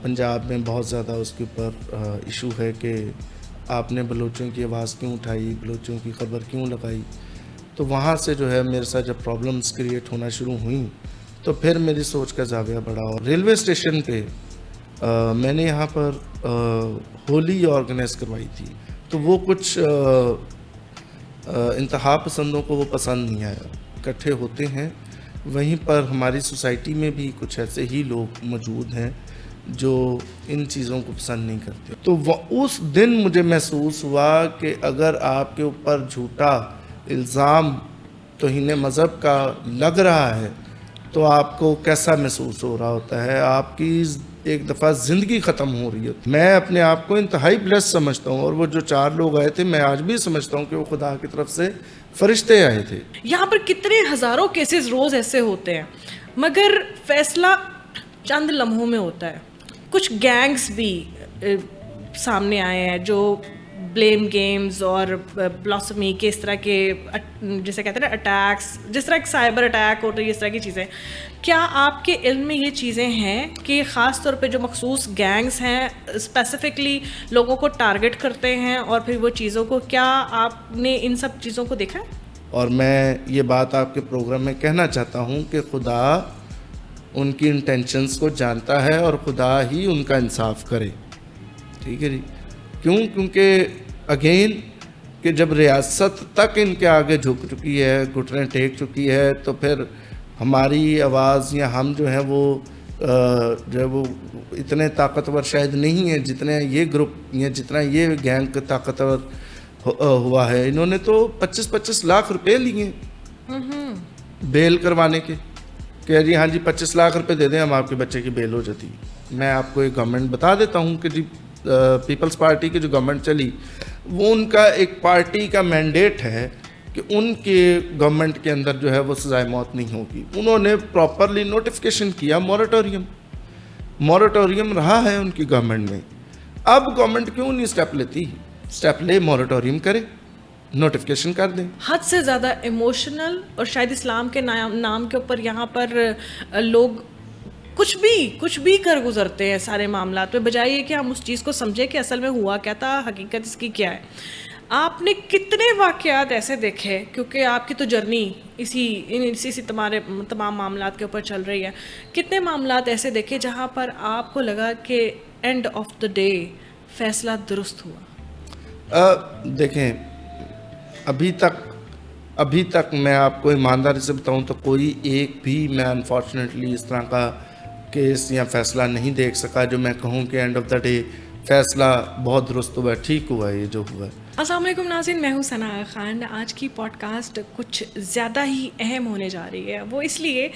پنجاب میں بہت زیادہ اس کے اوپر ایشو ہے کہ آپ نے بلوچوں کی آواز کیوں اٹھائی, بلوچوں کی خبر کیوں لگائی. تو وہاں سے جو ہے میرے ساتھ جب پرابلمس کریٹ ہونا شروع ہوئیں تو پھر میری سوچ کا زاویہ بڑھا. اور ریلوے اسٹیشن پہ میں نے یہاں پر ہولی آرگنائز کروائی تھی, تو وہ کچھ انتہا پسندوں کو وہ پسند نہیں آیا. اکٹھے ہوتے ہیں, وہیں پر ہماری سوسائٹی میں بھی کچھ ایسے ہی لوگ موجود ہیں جو ان چیزوں کو پسند نہیں کرتے. تو اس دن مجھے محسوس ہوا کہ اگر آپ کے اوپر جھوٹا الزام توہین مذہب کا لگ رہا ہے تو آپ کو کیسا محسوس ہو رہا ہوتا ہے, آپ کی ایک دفعہ زندگی ختم ہو رہی ہے. میں اپنے آپ کو انتہائی بلیس سمجھتا ہوں, اور وہ جو 4 لوگ آئے تھے میں آج بھی سمجھتا ہوں کہ وہ خدا کی طرف سے فرشتے آئے تھے. یہاں پر کتنے ہزاروں کیسز روز ایسے ہوتے ہیں, مگر فیصلہ چند لمحوں میں ہوتا ہے. کچھ گینگز بھی سامنے آئے ہیں جو بلیم گیمز اور بلاسمی کے اس طرح کے جسے کہتے ہیں نا اٹیکس, جس طرح ایک سائبر اٹیک ہوتا ہے, اس طرح کی چیزیں. کیا آپ کے علم میں یہ چیزیں ہیں کہ خاص طور پہ جو مخصوص گینگز ہیں اسپیسیفکلی لوگوں کو ٹارگٹ کرتے ہیں اور پھر وہ چیزوں کو, کیا آپ نے ان سب چیزوں کو دیکھا ہے؟ اور میں یہ بات آپ کے پروگرام میں کہنا چاہتا ہوں کہ خدا ان کی انٹینشنز کو جانتا ہے اور خدا ہی ان کا انصاف کرے. ٹھیک ہے جی. کیونکہ اگین کہ جب ریاست تک ان کے آگے جھک چکی ہے, گھٹنے ٹیک چکی ہے, تو پھر ہماری آواز یا ہم جو ہیں وہ جو ہے وہ اتنے طاقتور شاید نہیں ہیں جتنے یہ گروپ یا جتنا یہ گینگ طاقتور ہوا ہے. انہوں نے تو 25-25 لاکھ روپے لیے بیل کروانے کے, کہ جی ہاں جی 25 لاکھ روپے دے دیں ہم آپ کے بچے کی بیل ہو جاتی. میں آپ کو ایک گورنمنٹ بتا دیتا ہوں کہ جی پیپلز پارٹی کی جو گورنمنٹ چلی وہ ان کا ایک پارٹی کا مینڈیٹ ہے کہ ان کے گورنمنٹ کے اندر جو ہے وہ سزائے موت نہیں ہوگی. انہوں نے پراپرلی نوٹیفیکیشن کیا, مورٹوریم رہا ہے ان کی گورنمنٹ میں. اب گورنمنٹ کیوں نہیں اسٹیپ لیتی؟ اسٹیپ لے, مورٹوریم کرے, نوٹیفیکیشن کر دیں. حد سے زیادہ ایموشنل, اور شاید اسلام کے نام کے اوپر یہاں پر لوگ کچھ بھی کر گزرتے ہیں سارے معاملات میں, بجائے یہ کہ ہم اس چیز کو سمجھیں کہ اصل میں ہوا کیا تھا, حقیقت اس کی کیا ہے. آپ نے کتنے واقعات ایسے دیکھے, کیونکہ آپ کی تو جرنی اسی تمام معاملات کے اوپر چل رہی ہے, کتنے معاملات ایسے دیکھے جہاں پر آپ کو لگا کہ اینڈ آف دا ڈے فیصلہ درست ہوا؟ دیکھیں, ابھی تک میں آپ کو ایمانداری سے بتاؤں تو کوئی ایک بھی میں انفارچونیٹلی اس طرح کا کیس یا فیصلہ نہیں دیکھ سکا جو میں کہوں کہ اینڈ آف دا ڈے فیصلہ بہت درست ہوا ہے, ٹھیک ہوا ہے یہ جو ہوا ہے. السلام علیکم ناظرین, میں ہوں ثنا خان. آج کی پوڈ کاسٹ کچھ زیادہ ہی اہم ہونے جا رہی ہے. وہ اس لیے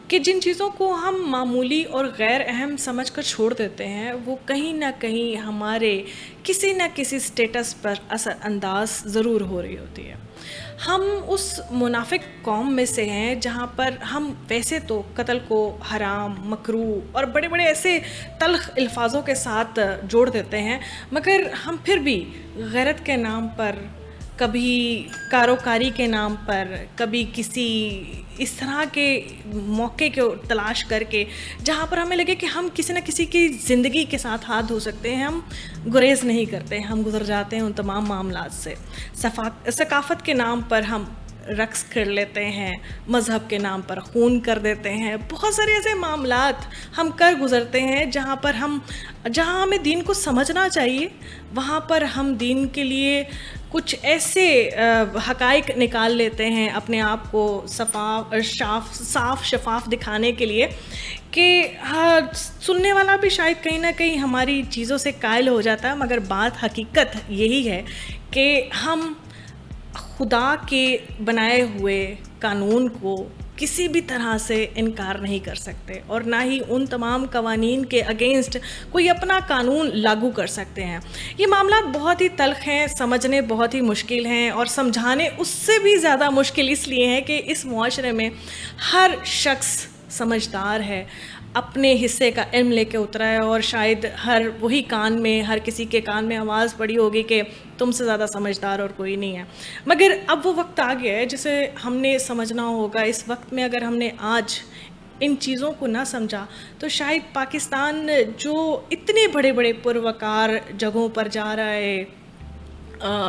کہ جن چیزوں کو ہم معمولی اور غیر اہم سمجھ کر چھوڑ دیتے ہیں وہ کہیں نہ کہیں ہمارے کسی نہ کسی سٹیٹس پر اثر انداز ضرور ہو رہی ہوتی ہے. ہم اس منافق قوم میں سے ہیں جہاں پر ہم ویسے تو قتل کو حرام, مکروہ اور بڑے بڑے ایسے تلخ الفاظوں کے ساتھ جوڑ دیتے ہیں, مگر ہم پھر بھی غیرت کے نام پر, کبھی کاروکاری کے نام پر, کبھی کسی اس طرح کے موقع کو تلاش کر کے جہاں پر ہمیں لگے کہ ہم کسی نہ کسی کی زندگی کے ساتھ ہاتھ دھو سکتے ہیں, ہم گریز نہیں کرتے, ہم گزر جاتے ہیں ان تمام معاملات سے. ثقافت کے نام پر ہم رقص کر لیتے ہیں, مذہب کے نام پر خون کر دیتے ہیں, بہت سارے ایسے معاملات ہم کر گزرتے ہیں جہاں ہمیں دین کو سمجھنا چاہیے, وہاں پر ہم دین کے لیے کچھ ایسے حقائق نکال لیتے ہیں اپنے آپ کو صاف شفاف دکھانے کے لیے کہ سننے والا بھی شاید کہیں نہ کہیں ہماری چیزوں سے قائل ہو جاتا ہے. مگر بات حقیقت یہی ہے کہ ہم خدا کے بنائے ہوئے قانون کو کسی بھی طرح سے انکار نہیں کر سکتے, اور نہ ہی ان تمام قوانین کے اگینسٹ کوئی اپنا قانون لاگو کر سکتے ہیں. یہ معاملات بہت ہی تلخ ہیں, سمجھنے بہت ہی مشکل ہیں, اور سمجھانے اس سے بھی زیادہ مشکل اس لیے ہے کہ اس معاشرے میں ہر شخص سمجھدار ہے, اپنے حصے کا علم لے کے اترا ہے, اور شاید ہر کسی کے کان میں آواز پڑی ہوگی کہ تم سے زیادہ سمجھدار اور کوئی نہیں ہے. مگر اب وہ وقت آ گیا ہے جسے ہم نے سمجھنا ہوگا. اس وقت میں اگر ہم نے آج ان چیزوں کو نہ سمجھا تو شاید پاکستان جو اتنے بڑے بڑے پروکار جگہوں پر جا رہا ہے،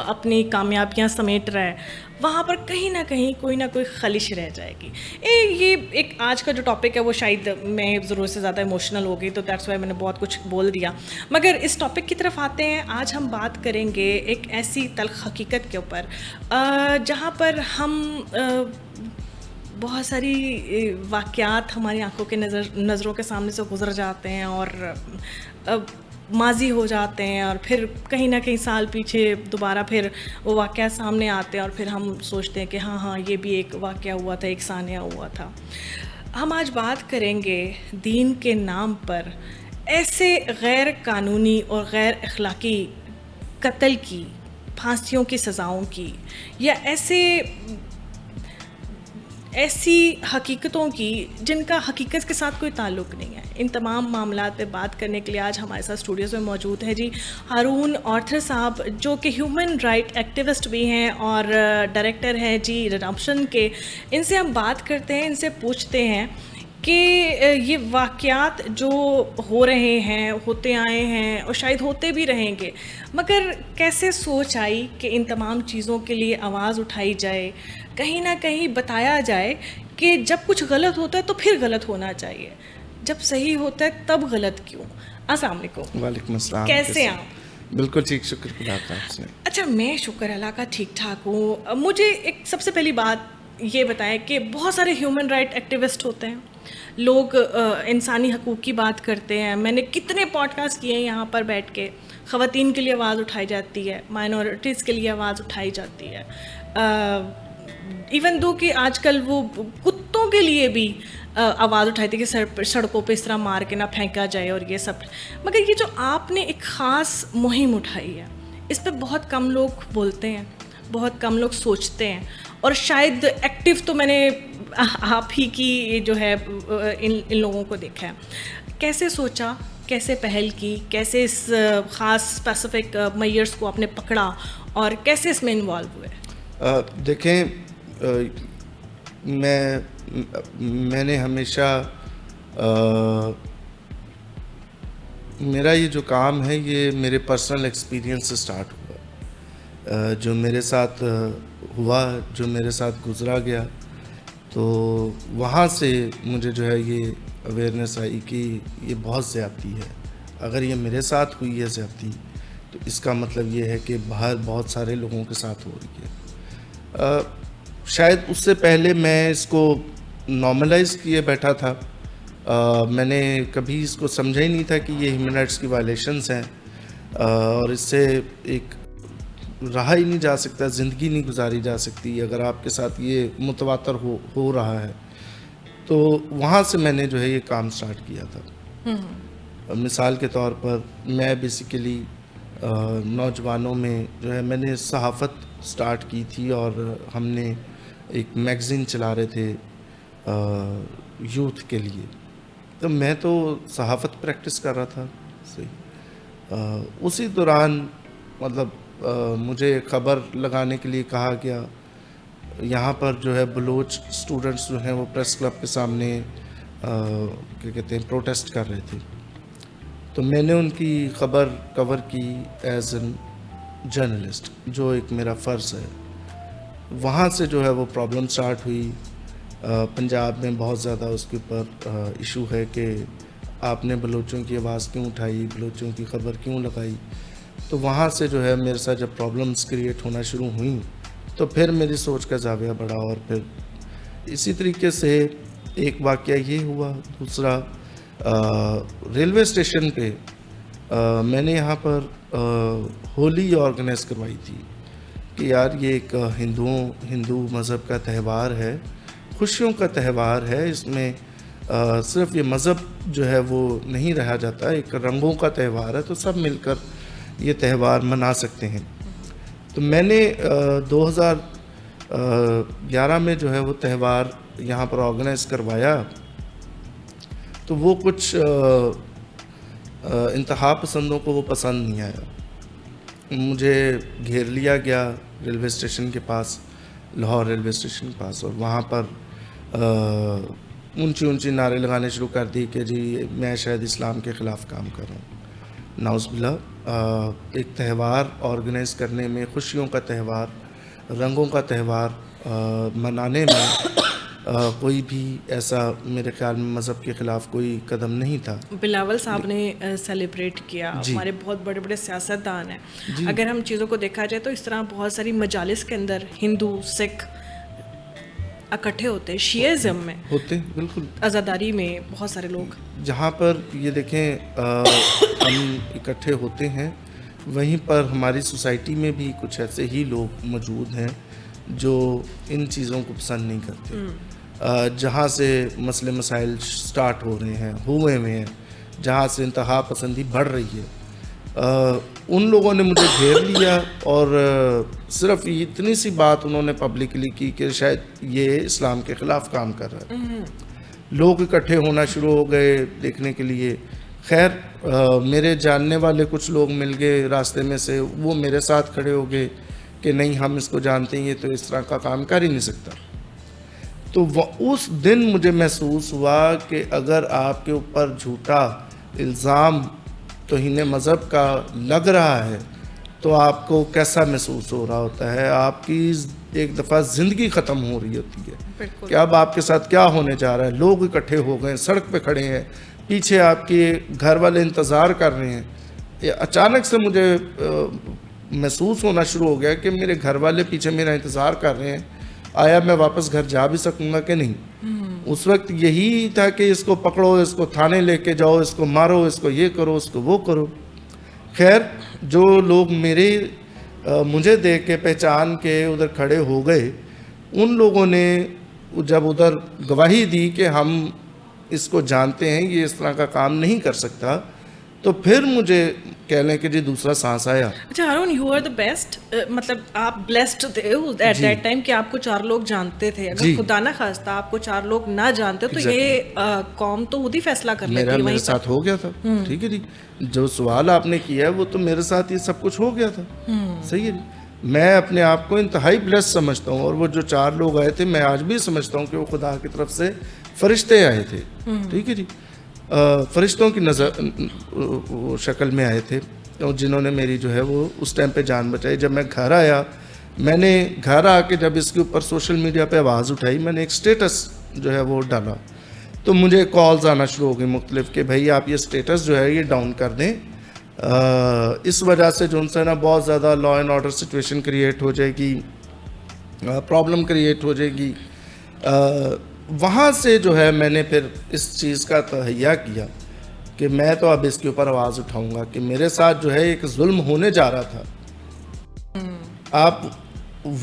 اپنی کامیابیاں سمیٹ رہا ہے، وہاں پر کہیں نہ کہیں کوئی نہ کوئی خلش رہ جائے گی. یہ ایک آج کا جو ٹاپک ہے وہ شاید میں ضرورت سے زیادہ ایموشنل ہو گئی، تو دیٹس وائی میں نے بہت کچھ بول دیا. مگر اس ٹاپک کی طرف آتے ہیں. آج ہم بات کریں گے ایک ایسی تلخ حقیقت کے اوپر جہاں پر ہم بہت ساری واقعات ہماری آنکھوں کے نظروں کے سامنے سے گزر جاتے ہیں اور ماضی ہو جاتے ہیں، اور پھر کہیں نہ کہیں سال پیچھے دوبارہ پھر وہ واقعات سامنے آتے ہیں، اور پھر ہم سوچتے ہیں کہ ہاں یہ بھی ایک واقعہ ہوا تھا، ایک سانحہ ہوا تھا. ہم آج بات کریں گے دین کے نام پر ایسے غیر قانونی اور غیر اخلاقی قتل کی، پھانسیوں کی سزاؤں کی، یا ایسی حقیقتوں کی جن کا حقیقت کے ساتھ کوئی تعلق نہیں ہے. ان تمام معاملات پہ بات کرنے کے لیے آج ہمارے ساتھ اسٹوڈیوز میں موجود ہیں جی ہارون آرتھر صاحب، جو کہ ہیومن رائٹ ایکٹیوسٹ بھی ہیں اور ڈائریکٹر ہیں جی ریڈمپشن کے. ان سے ہم بات کرتے ہیں، ان سے پوچھتے ہیں کہ یہ واقعات جو ہو رہے ہیں، ہوتے آئے ہیں اور شاید ہوتے بھی رہیں گے، مگر کیسے سوچ آئی کہ ان تمام چیزوں کے لیے آواز اٹھائی جائے، کہیں نہ کہیں بتایا جائے کہ جب کچھ غلط ہوتا ہے تو پھر غلط ہونا چاہیے، جب صحیح ہوتا ہے تب غلط کیوں. السلام علیکم. وعلیکم السلام. کیسے ہیں آپ؟ بالکل ٹھیک، شکر خدا کا. آپ سے؟ اچھا، میں شکر اللہ کا ٹھیک ٹھاک ہوں. مجھے ایک سب سے پہلی بات یہ بتائیں کہ بہت سارے ہیومن رائٹ ایکٹیوسٹ ہوتے ہیں، لوگ انسانی حقوق کی بات کرتے ہیں. میں نے کتنے پوڈ کاسٹ کیے ہیں یہاں پر بیٹھ کے. خواتین کے لیے آواز اٹھائی جاتی ہے، مائنورٹیز کے لیے آواز اٹھائی جاتی ہے، ایون دو کہ آج کل وہ کتوں کے لیے بھی آواز اٹھائی تھی کہ سڑکوں پہ اس طرح مار کے نہ پھینکا جائے اور یہ سب. مگر یہ جو آپ نے ایک خاص مہم اٹھائی ہے، اس پہ بہت کم لوگ بولتے ہیں، بہت کم لوگ سوچتے ہیں، اور شاید ایکٹیو تو میں نے آپ ہی کی جو ہے ان لوگوں کو دیکھا ہے. کیسے سوچا، کیسے پہل کی، کیسے اس خاص اسپیسیفک میئرس کو آپ نے پکڑا اور کیسے اس میں انوالو ہوئے؟ دیکھیں، میں نے ہمیشہ میرا یہ جو کام ہے یہ میرے پرسنل ایکسپیرینس سے سٹارٹ ہوا، جو میرے ساتھ ہوا، جو میرے ساتھ گزرا گیا، تو وہاں سے مجھے جو ہے یہ اویئرنیس آئی کہ یہ بہت زیادتی ہے. اگر یہ میرے ساتھ ہوئی ہے زیادتی، تو اس کا مطلب یہ ہے کہ باہر بہت سارے لوگوں کے ساتھ ہو رہی ہے. شاید اس سے پہلے میں اس کو نارملائز کیے بیٹھا تھا. میں نے کبھی اس کو سمجھا ہی نہیں تھا کہ یہ ہیومن رائٹس کی وائلیشنز ہیں، اور اس سے ایک رہا ہی نہیں جا سکتا، زندگی نہیں گزاری جا سکتی اگر آپ کے ساتھ یہ متواتر ہو رہا ہے. تو وہاں سے میں نے جو ہے یہ کام سٹارٹ کیا تھا. مثال کے طور پر میں بیسیکلی نوجوانوں میں جو ہے میں نے صحافت سٹارٹ کی تھی، اور ہم نے ایک میگزین چلا رہے تھے یوتھ کے لیے. تو میں تو صحافت پریکٹس کر رہا تھا صحیح. اسی دوران مطلب مجھے خبر لگانے کے لیے کہا گیا، یہاں پر جو ہے بلوچ اسٹوڈنٹس جو ہیں وہ پریس کلب کے سامنے کیا کہتے ہیں پروٹیسٹ کر رہے تھے. تو میں نے ان کی خبر کور کی ایز این جرنلسٹ، جو ایک میرا فرض ہے. وہاں سے جو ہے وہ پرابلم سٹارٹ ہوئی. پنجاب میں بہت زیادہ اس کے اوپر ایشو ہے کہ آپ نے بلوچوں کی آواز کیوں اٹھائی، بلوچوں کی خبر کیوں لگائی. تو وہاں سے جو ہے میرے ساتھ جب پرابلمس کریٹ ہونا شروع ہوئیں، تو پھر میری سوچ کا زاویہ بڑھا. اور پھر اسی طریقے سے ایک واقعہ یہ ہوا. دوسرا، ریلوے اسٹیشن پہ میں نے یہاں پر ہولی آرگنائز کروائی تھی کہ یار یہ ایک ہندو مذہب کا تہوار ہے، خوشیوں کا تہوار ہے. اس میں صرف یہ مذہب جو ہے وہ نہیں رہا جاتا، ایک رنگوں کا تہوار ہے، تو سب مل کر یہ تہوار منا سکتے ہیں. تو میں نے 2011 میں جو ہے وہ تہوار یہاں پر آرگنائز کروایا. تو وہ کچھ انتہا پسندوں کو وہ پسند نہیں آیا. مجھے گھیر لیا گیا ریلوے اسٹیشن کے پاس، لاہور ریلوے اسٹیشن کے پاس، اور وہاں پر اونچی اونچی نعرے لگانے شروع کر دی کہ جی میں شاید اسلام کے خلاف کام کر رہا ہوں. نعوذ باللہ. ایک تہوار آرگنائز کرنے میں، خوشیوں کا تہوار، رنگوں کا تہوار منانے میں کوئی بھی ایسا میرے خیال میں مذہب کے خلاف کوئی قدم نہیں تھا. بلاول صاحب نے سیلیبریٹ کیا. ہمارے بہت بڑے بڑے سیاستدان ہیں. اگر ہم چیزوں کو دیکھا جائے تو اس طرح بہت ساری مجالس کے اندر ہندو، سکھ اکٹھے ہوتے ہیں. شیعزم میں ہوتے، بالکل عزاداری میں بہت سارے لوگ جہاں پر یہ دیکھیں ہم اکٹھے ہوتے ہیں، وہیں پر ہماری سوسائٹی میں بھی کچھ ایسے ہی لوگ موجود ہیں جو ان چیزوں کو پسند نہیں کرتے. جہاں سے مسئلے مسائل سٹارٹ ہو رہے ہیں، ہوئے ہیں، جہاں سے انتہا پسندی بڑھ رہی ہے، ان لوگوں نے مجھے گھیر لیا اور صرف اتنی سی بات انہوں نے پبلکلی کی کہ شاید یہ اسلام کے خلاف کام کر رہا ہے. لوگ اکٹھے ہونا شروع ہو گئے دیکھنے کے لیے. خیر میرے جاننے والے کچھ لوگ مل گئے راستے میں سے، وہ میرے ساتھ کھڑے ہو گئے کہ نہیں ہم اس کو جانتے ہیں، یہ تو اس طرح کا کام کر ہی نہیں سکتا. تو اس دن مجھے محسوس ہوا کہ اگر آپ کے اوپر جھوٹا الزام توہین مذہب کا لگ رہا ہے تو آپ کو کیسا محسوس ہو رہا ہوتا ہے. آپ کی ایک دفعہ زندگی ختم ہو رہی ہوتی ہے کہ اب آپ کے ساتھ کیا ہونے جا رہا ہے. لوگ اکٹھے ہو گئے، سڑک پہ کھڑے ہیں، پیچھے آپ کے گھر والے انتظار کر رہے ہیں. اچانک سے مجھے محسوس ہونا شروع ہو گیا کہ میرے گھر والے پیچھے میرا انتظار کر رہے ہیں، آیا میں واپس گھر جا بھی سکوں گا کہ نہیں. اس وقت یہی تھا کہ اس کو پکڑو، اس کو تھانے لے کے جاؤ، اس کو مارو، اس کو یہ کرو، اس کو وہ کرو. خیر جو لوگ مجھے دیکھ کے پہچان کے ادھر کھڑے ہو گئے، ان لوگوں نے جب ادھر گواہی دی کہ ہم اس کو جانتے ہیں، یہ اس طرح کا کام نہیں کر سکتا، تو پھر مجھے کہہ لیں کہ جی دوسرا سانس آیا. اچھا Haroon, you are the best, مطلب آپ بلیسڈ تھے ایٹ دیٹ ٹائم کہ آپ کو 4 لوگ جانتے تھے. اگر خدا نہ خواستہ آپ کو 4 لوگ نہ جانتے تو یہ قوم تو خود ہی فیصلہ کر لیتی. میرے ساتھ ہو گیا تھا. ٹھیک ہے جی، جو سوال آپ نے کیا ہے وہ تو میرے ساتھ یہ سب کچھ ہو گیا تھا. صحیح ہے جی. میں اپنے آپ کو انتہائی بلیس سمجھتا ہوں، اور وہ جو 4 لوگ آئے تھے میں آج بھی سمجھتا ہوں کہ وہ خدا کی طرف سے فرشتے آئے تھے. ٹھیک ہے جی، فرشتوں کی شکل میں آئے تھے، جنہوں نے میری جو ہے وہ اس ٹائم پہ جان بچائی. جب میں گھر آیا، میں نے گھر آ کے جب اس کے اوپر سوشل میڈیا پہ آواز اٹھائی، میں نے ایک سٹیٹس جو ہے وہ ڈالا، تو مجھے کالز آنا شروع ہو گئی مختلف کہ بھائی آپ یہ سٹیٹس جو ہے یہ ڈاؤن کر دیں. اس وجہ سے جو ان سے نا بہت زیادہ law and order situation create ہو جائے گی، پرابلم کریٹ ہو جائے گی. وہاں سے جو ہے میں نے پھر اس چیز کا تہیہ کیا کہ میں تو اب اس کے اوپر آواز اٹھاؤں گا کہ میرے ساتھ جو ہے ایک ظلم ہونے جا رہا تھا. آپ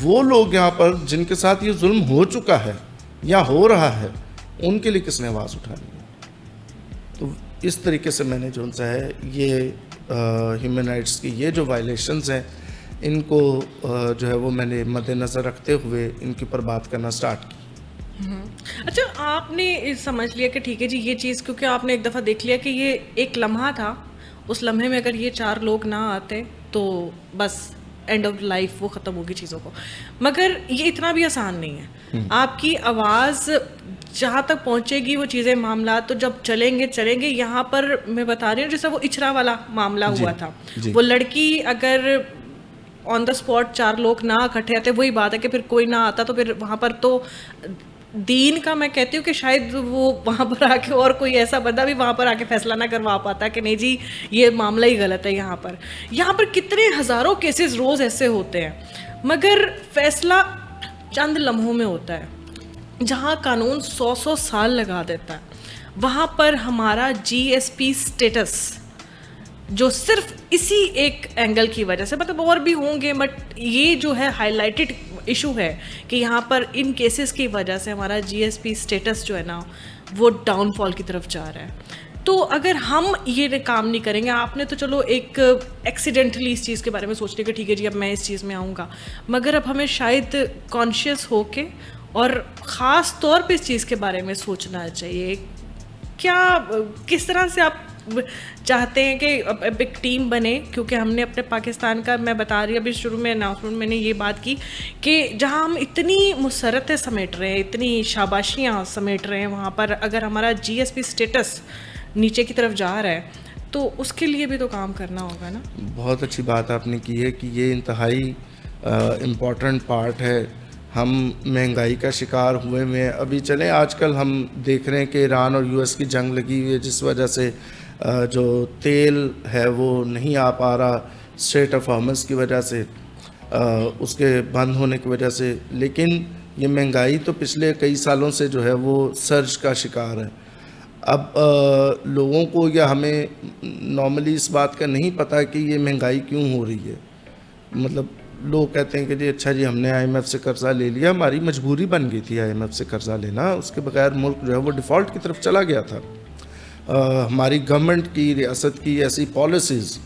وہ لوگ یہاں پر جن کے ساتھ یہ ظلم ہو چکا ہے یا ہو رہا ہے، ان کے لیے کس نے آواز اٹھانی ہے؟ تو اس طریقے سے میں نے جو ان سے ہے یہ ہیومن رائٹس کی یہ جو وائلیشنز ہیں، ان کو جو ہے وہ میں نے مد نظر رکھتے ہوئے ان کے اوپر بات کرنا سٹارٹ کی. اچھا آپ نے سمجھ لیا کہ ٹھیک ہے جی یہ چیز، کیونکہ آپ نے ایک دفعہ دیکھ لیا کہ یہ ایک لمحہ تھا، اس لمحے میں اگر یہ 4 لوگ نہ آتے تو بس اینڈ آف لائف وہ ختم ہوگی چیزوں کو. مگر یہ اتنا بھی آسان نہیں ہے. آپ کی آواز جہاں تک پہنچے گی وہ چیزیں، معاملات تو جب چلیں گے. یہاں پر میں بتا رہی ہوں جیسے وہ اچھرا والا معاملہ ہوا تھا، وہ لڑکی اگر آن دا اسپاٹ 4 لوگ نہ اکٹھے آتے، وہی بات ہے کہ پھر کوئی نہ آتا تو پھر وہاں پر تو دین کا میں کہتی ہوں کہ شاید وہ وہاں پر آ کے اور کوئی ایسا بندہ بھی وہاں پر آ کے فیصلہ نہ کروا پاتا کہ نہیں جی یہ معاملہ ہی غلط ہے. یہاں پر کتنے ہزاروں کیسز روز ایسے ہوتے ہیں، مگر فیصلہ چند لمحوں میں ہوتا ہے. جہاں قانون 100 سال لگا دیتا ہے، وہاں پر ہمارا GSP سٹیٹس جو صرف اسی ایک اینگل کی وجہ سے، مطلب اور بھی ہوں گے بٹ یہ جو ہے ہائی لائٹڈ ایشو ہے کہ یہاں پر ان کیسز کی وجہ سے ہمارا GSP سٹیٹس جو ہے نا وہ ڈاؤن فال کی طرف جا رہا ہے. تو اگر ہم یہ کام نہیں کریں گے، آپ نے تو چلو ایک ایکسیڈنٹلی اس چیز کے بارے میں سوچ لیا کہ ٹھیک ہے جی اب میں اس چیز میں آؤں گا، مگر اب ہمیں شاید کانشیس ہو کے اور خاص طور پہ اس چیز کے بارے میں سوچنا چاہیے. کیا کس طرح سے آپ چاہتے ہیں کہ اب ایک ٹیم بنے, کیونکہ ہم نے اپنے پاکستان کا, میں بتا رہی ابھی شروع میں اناؤنسمنٹ میں نے یہ بات کی کہ جہاں ہم اتنی مسرتیں سمیٹ رہے ہیں, اتنی شاباشیاں سمیٹ رہے ہیں, وہاں پر اگر ہمارا جی ایس پی اسٹیٹس نیچے کی طرف جا رہا ہے تو اس کے لیے بھی تو کام کرنا ہوگا نا. بہت اچھی بات آپ نے کی ہے کہ یہ انتہائی امپورٹنٹ پارٹ ہے. ہم مہنگائی کا شکار ہوئے میں ابھی چلیں, آج کل ہم دیکھ رہے ہیں کہ ایران اور یو ایس کی جنگ لگی ہوئی ہے, جس وجہ سے جو تیل ہے وہ نہیں آ پا رہا اسٹریٹ آف ہارمز کی وجہ سے, اس کے بند ہونے کی وجہ سے. لیکن یہ مہنگائی تو پچھلے کئی سالوں سے جو ہے وہ سرج کا شکار ہے. اب لوگوں کو یا ہمیں نارملی اس بات کا نہیں پتہ کہ یہ مہنگائی کیوں ہو رہی ہے. مطلب لوگ کہتے ہیں کہ جی اچھا جی ہم نے آئی ایم ایف سے قرضہ لے لیا, ہماری مجبوری بن گئی تھی آئی ایم ایف سے قرضہ لینا, اس کے بغیر ملک جو ہے وہ ڈیفالٹ کی طرف چلا گیا تھا. ہماری گورنمنٹ کی, ریاست کی ایسی پالیسیز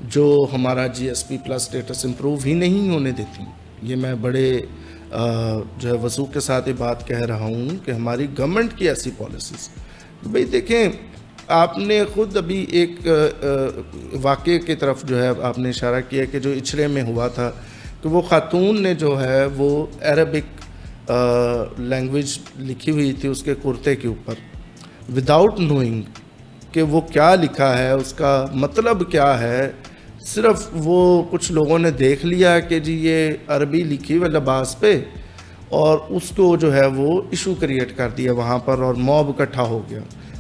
جو ہمارا G S P plus status improve ہی نہیں ہونے دیتی. یہ میں بڑے جو ہے وضوح کے ساتھ یہ بات کہہ رہا ہوں کہ ہماری گورنمنٹ کی ایسی پالیسیز. بھئی دیکھیں, آپ نے خود ابھی ایک واقعے کی طرف جو ہے آپ نے اشارہ کیا کہ جو اچھڑے میں ہوا تھا کہ وہ خاتون نے جو ہے وہ عربک لینگویج لکھی ہوئی تھی اس کے کرتے کے اوپر, وداؤٹ نوئنگ کہ وہ کیا لکھا ہے, اس کا مطلب کیا ہے. صرف وہ کچھ لوگوں نے دیکھ لیا کہ جی یہ عربی لکھی ہوئی لباس پہ, اور اس کو جو ہے وہ ایشو کریٹ کر دیا وہاں پر, اور موب اکٹھا ہو گیا.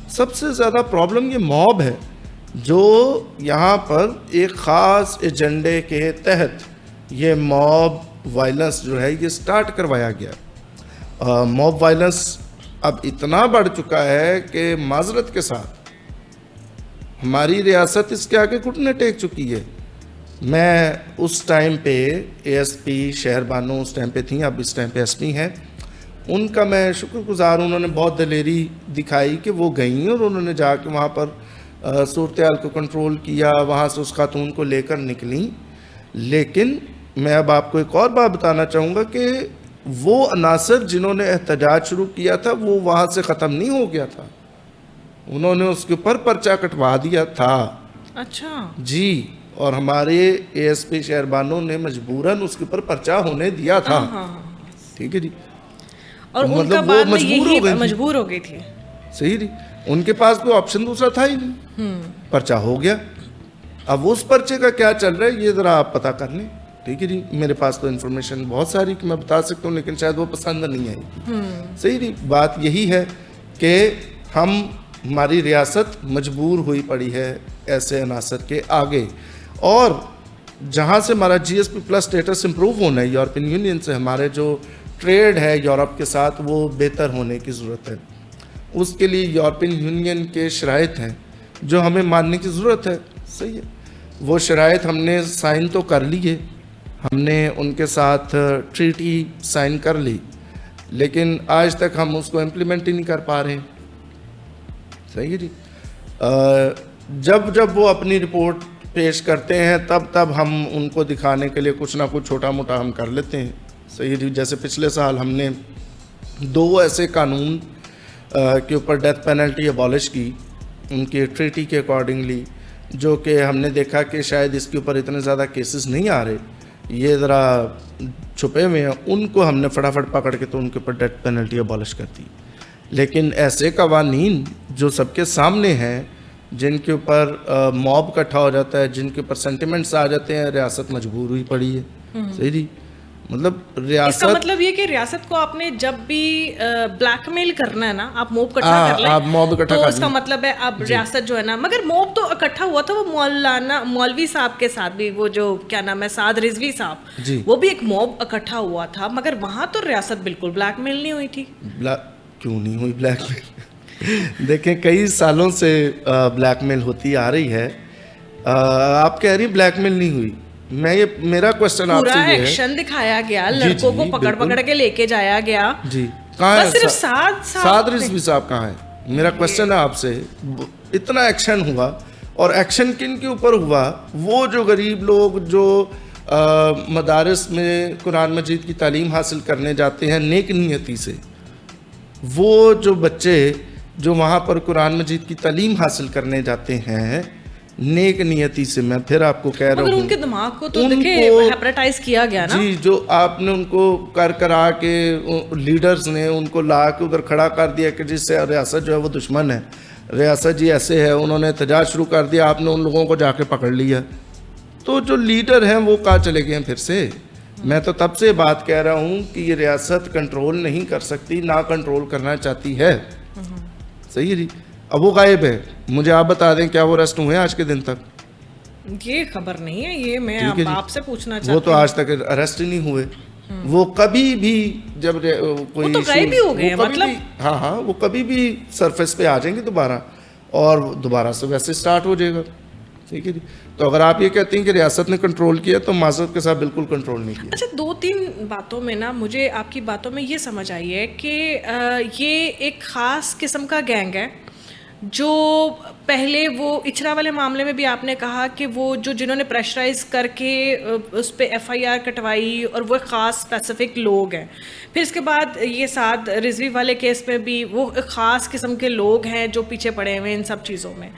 سب سے زیادہ پرابلم یہ موب ہے جو یہاں پر ایک خاص ایجنڈے کے تحت یہ موب وائلنس جو ہے یہ سٹارٹ کروایا گیا. موب وائلنس اب اتنا بڑھ چکا ہے کہ معذرت کے ساتھ ہماری ریاست اس کے آگے گھٹنے ٹیک چکی ہے. میں اس ٹائم پہ اے ایس پی شہر بانو اس ٹائم پہ تھیں, اب اس ٹائم پہ ایس پی ہیں, ان کا میں شکر گزار, انہوں نے بہت دلیری دکھائی کہ وہ گئیں اور انہوں نے جا کے وہاں پر صورتحال کو کنٹرول کیا, وہاں سے اس خاتون کو لے کر نکلیں. لیکن میں اب آپ کو ایک اور بات بتانا چاہوں گا کہ وہ عناصر جنہوں نے احتجاج شروع کیا تھا وہ وہاں سے ختم نہیں ہو گیا تھا, انہوں نے اس کے اوپر پرچہ کٹوا دیا تھا. اچھا جی, اور ہمارے اے ایس پی شہر بانو نے مجبوراً اس کے اوپر پرچہ ہونے دیا تھا. ٹھیک ہے جی, اور ان کا بعد میں یہی مجبور ہو گئی تھی. صحیح جی, ان کے پاس کوئی آپشن دوسرا تھا ہی نہیں, پرچہ ہو گیا. اب اس پرچے کا کیا چل رہا ہے یہ ذرا آپ پتہ کر لیں. ٹھیک ہے جی, میرے پاس تو انفارمیشن بہت ساری کہ میں بتا سکتا ہوں, لیکن شاید وہ پسند نہیں آئی. صحیح جی, بات یہی ہے کہ ہماری ریاست مجبور ہوئی پڑی ہے ایسے عناصر کے آگے, اور جہاں سے ہمارا G S P plus status improve ہونا ہے یورپین یونین سے, ہمارے جو ٹریڈ ہے یورپ کے ساتھ وہ بہتر ہونے کی ضرورت ہے. اس کے لیے یورپین یونین کے شرائط ہیں جو ہمیں ماننے کی ضرورت ہے. صحیح ہے, وہ شرائط ہم نے سائن تو کر لیے, ہم نے ان کے ساتھ ٹریٹی سائن کر لی, لیکن آج تک ہم اس کو امپلیمنٹ ہی نہیں کر پا رہے ہیں. صحیح ہے جی, جب وہ اپنی رپورٹ پیش کرتے ہیں تب ہم ان کو دکھانے کے لیے کچھ نہ کچھ چھوٹا موٹا ہم کر لیتے ہیں. صحیح جی, جیسے پچھلے سال ہم نے 2 ایسے قانون کے اوپر ڈیتھ پینلٹی ابالش کی ان کے ٹریٹی کے اکارڈنگلی, جو کہ ہم نے دیکھا کہ شاید اس کے اوپر اتنے زیادہ کیسز نہیں آ رہے, یہ ذرا چھپے ہوئے ہیں, ان کو ہم نے فٹافٹ پکڑ کے تو ان کے اوپر ڈیتھ پینلٹی ابالش کر دی. لیکن ایسے قوانین جو سب کے سامنے ہیں, جن کے اوپر موب اکٹھا ہو جاتا ہے, جن کے اوپر سینٹیمنٹس آ جاتے ہیں, ریاست مجبور ہوئی پڑی ہے. صحیح جی, مطلب ریاست, اس کا مطلب یہ کہ ریاست کو آپ نے جب بھی بلیک میل کرنا ہے نا, آپ موب اکٹھا کر لیں, آپ موب اکٹھا تو کر اس کا مطلب ہے اب ریاست جو ہے نا, مگر موب تو اکٹھا ہوا تھا وہ مولوی صاحب کے ساتھ بھی, وہ جو کیا نام ہے سعد رضوی صاحب, وہ بھی ایک موب اکٹھا ہوا تھا, مگر وہاں تو ریاست بالکل بلیک میل نہیں ہوئی تھی. کیوں نہیں ہوئی بلیک میل؟ دیکھیں کئی سالوں سے بلیک میل ہوتی آ رہی ہے. آپ کہہ رہی بلیک میل نہیں ہوئی, میں یہ میرا کوشچن آپ سے یہ ہے, پورا ایکشن دکھایا گیا, لڑکوں کو پکڑ کے لے کے جایا گیا. جی, کہاں ہے صرف سعد رضوی صاحب کہاں ہے؟ میرا کوشچن ہے آپ سے, اتنا ایکشن ہوا, اور ایکشن کن کے اوپر ہوا؟ وہ جو غریب لوگ جو مدارس میں قرآن مجید کی تعلیم حاصل کرنے جاتے ہیں نیک نیتی سے, وہ جو بچے جو وہاں پر قرآن مجید کی تعلیم حاصل کرنے جاتے ہیں نیک نیتی سے، میں پھر آپ کو کہہ رہا ہوں، مگر ان کے دماغ کو تو دیکھیں ہیپریٹائز کیا گیا نا جی، جو آپ نے ان کو کرا کے لیڈرز نے ان کو لا کے ادھر کھڑا کر دیا کہ جس سے ریاست جو ہے وہ دشمن ہے، ریاست جی ایسے ہے، انہوں نے احتجاج شروع کر دیا، آپ نے ان لوگوں کو جا کے پکڑ لیا، تو جو لیڈر ہیں وہ کہاں چلے گئے ہیں پھر سے؟ میں تو تب سے بات کہہ رہا ہوں کہ یہ ریاست کنٹرول نہیں کر سکتی، نہ کنٹرول کرنا چاہتی ہے، صحیح ہے جی۔ اب وہ غائب ہے، مجھے آپ بتا دیں کیا وہ اریسٹ ہوئے ہیں آج کے دن تک؟ یہ خبر نہیں ہے، یہ میں آپ سے پوچھنا چاہتی وہ تو آج تک اریسٹ ہی نہیں ہوئے، وہ کبھی بھی جب کوئی تو غائب ہی ہو گئے مطلب، ہاں وہ کبھی بھی سرفیس پہ آ جائیں گے دوبارہ، اور دوبارہ سے ویسے سٹارٹ ہو جائے گا، ٹھیک ہے جی۔ تو اگر آپ یہ کہتے ہیں کہ ریاست نے کنٹرول کیا تو معذرت کے ساتھ بالکل کنٹرول نہیں کیا۔ اچھا، 2-3 باتوں میں نا مجھے آپ کی باتوں میں یہ سمجھ آئی ہے کہ یہ ایک خاص قسم کا گینگ ہے جو پہلے وہ اچھرا والے معاملے میں بھی آپ نے کہا کہ وہ جنہوں نے پریشرائز کر کے اس پہ FIR کٹوائی، اور وہ خاص اسپیسیفک لوگ ہیں، پھر اس کے بعد یہ سعد رضوی والے کیس میں بھی وہ ایک خاص قسم کے لوگ ہیں جو پیچھے پڑے ہوئے ہیں ان سب چیزوں میں۔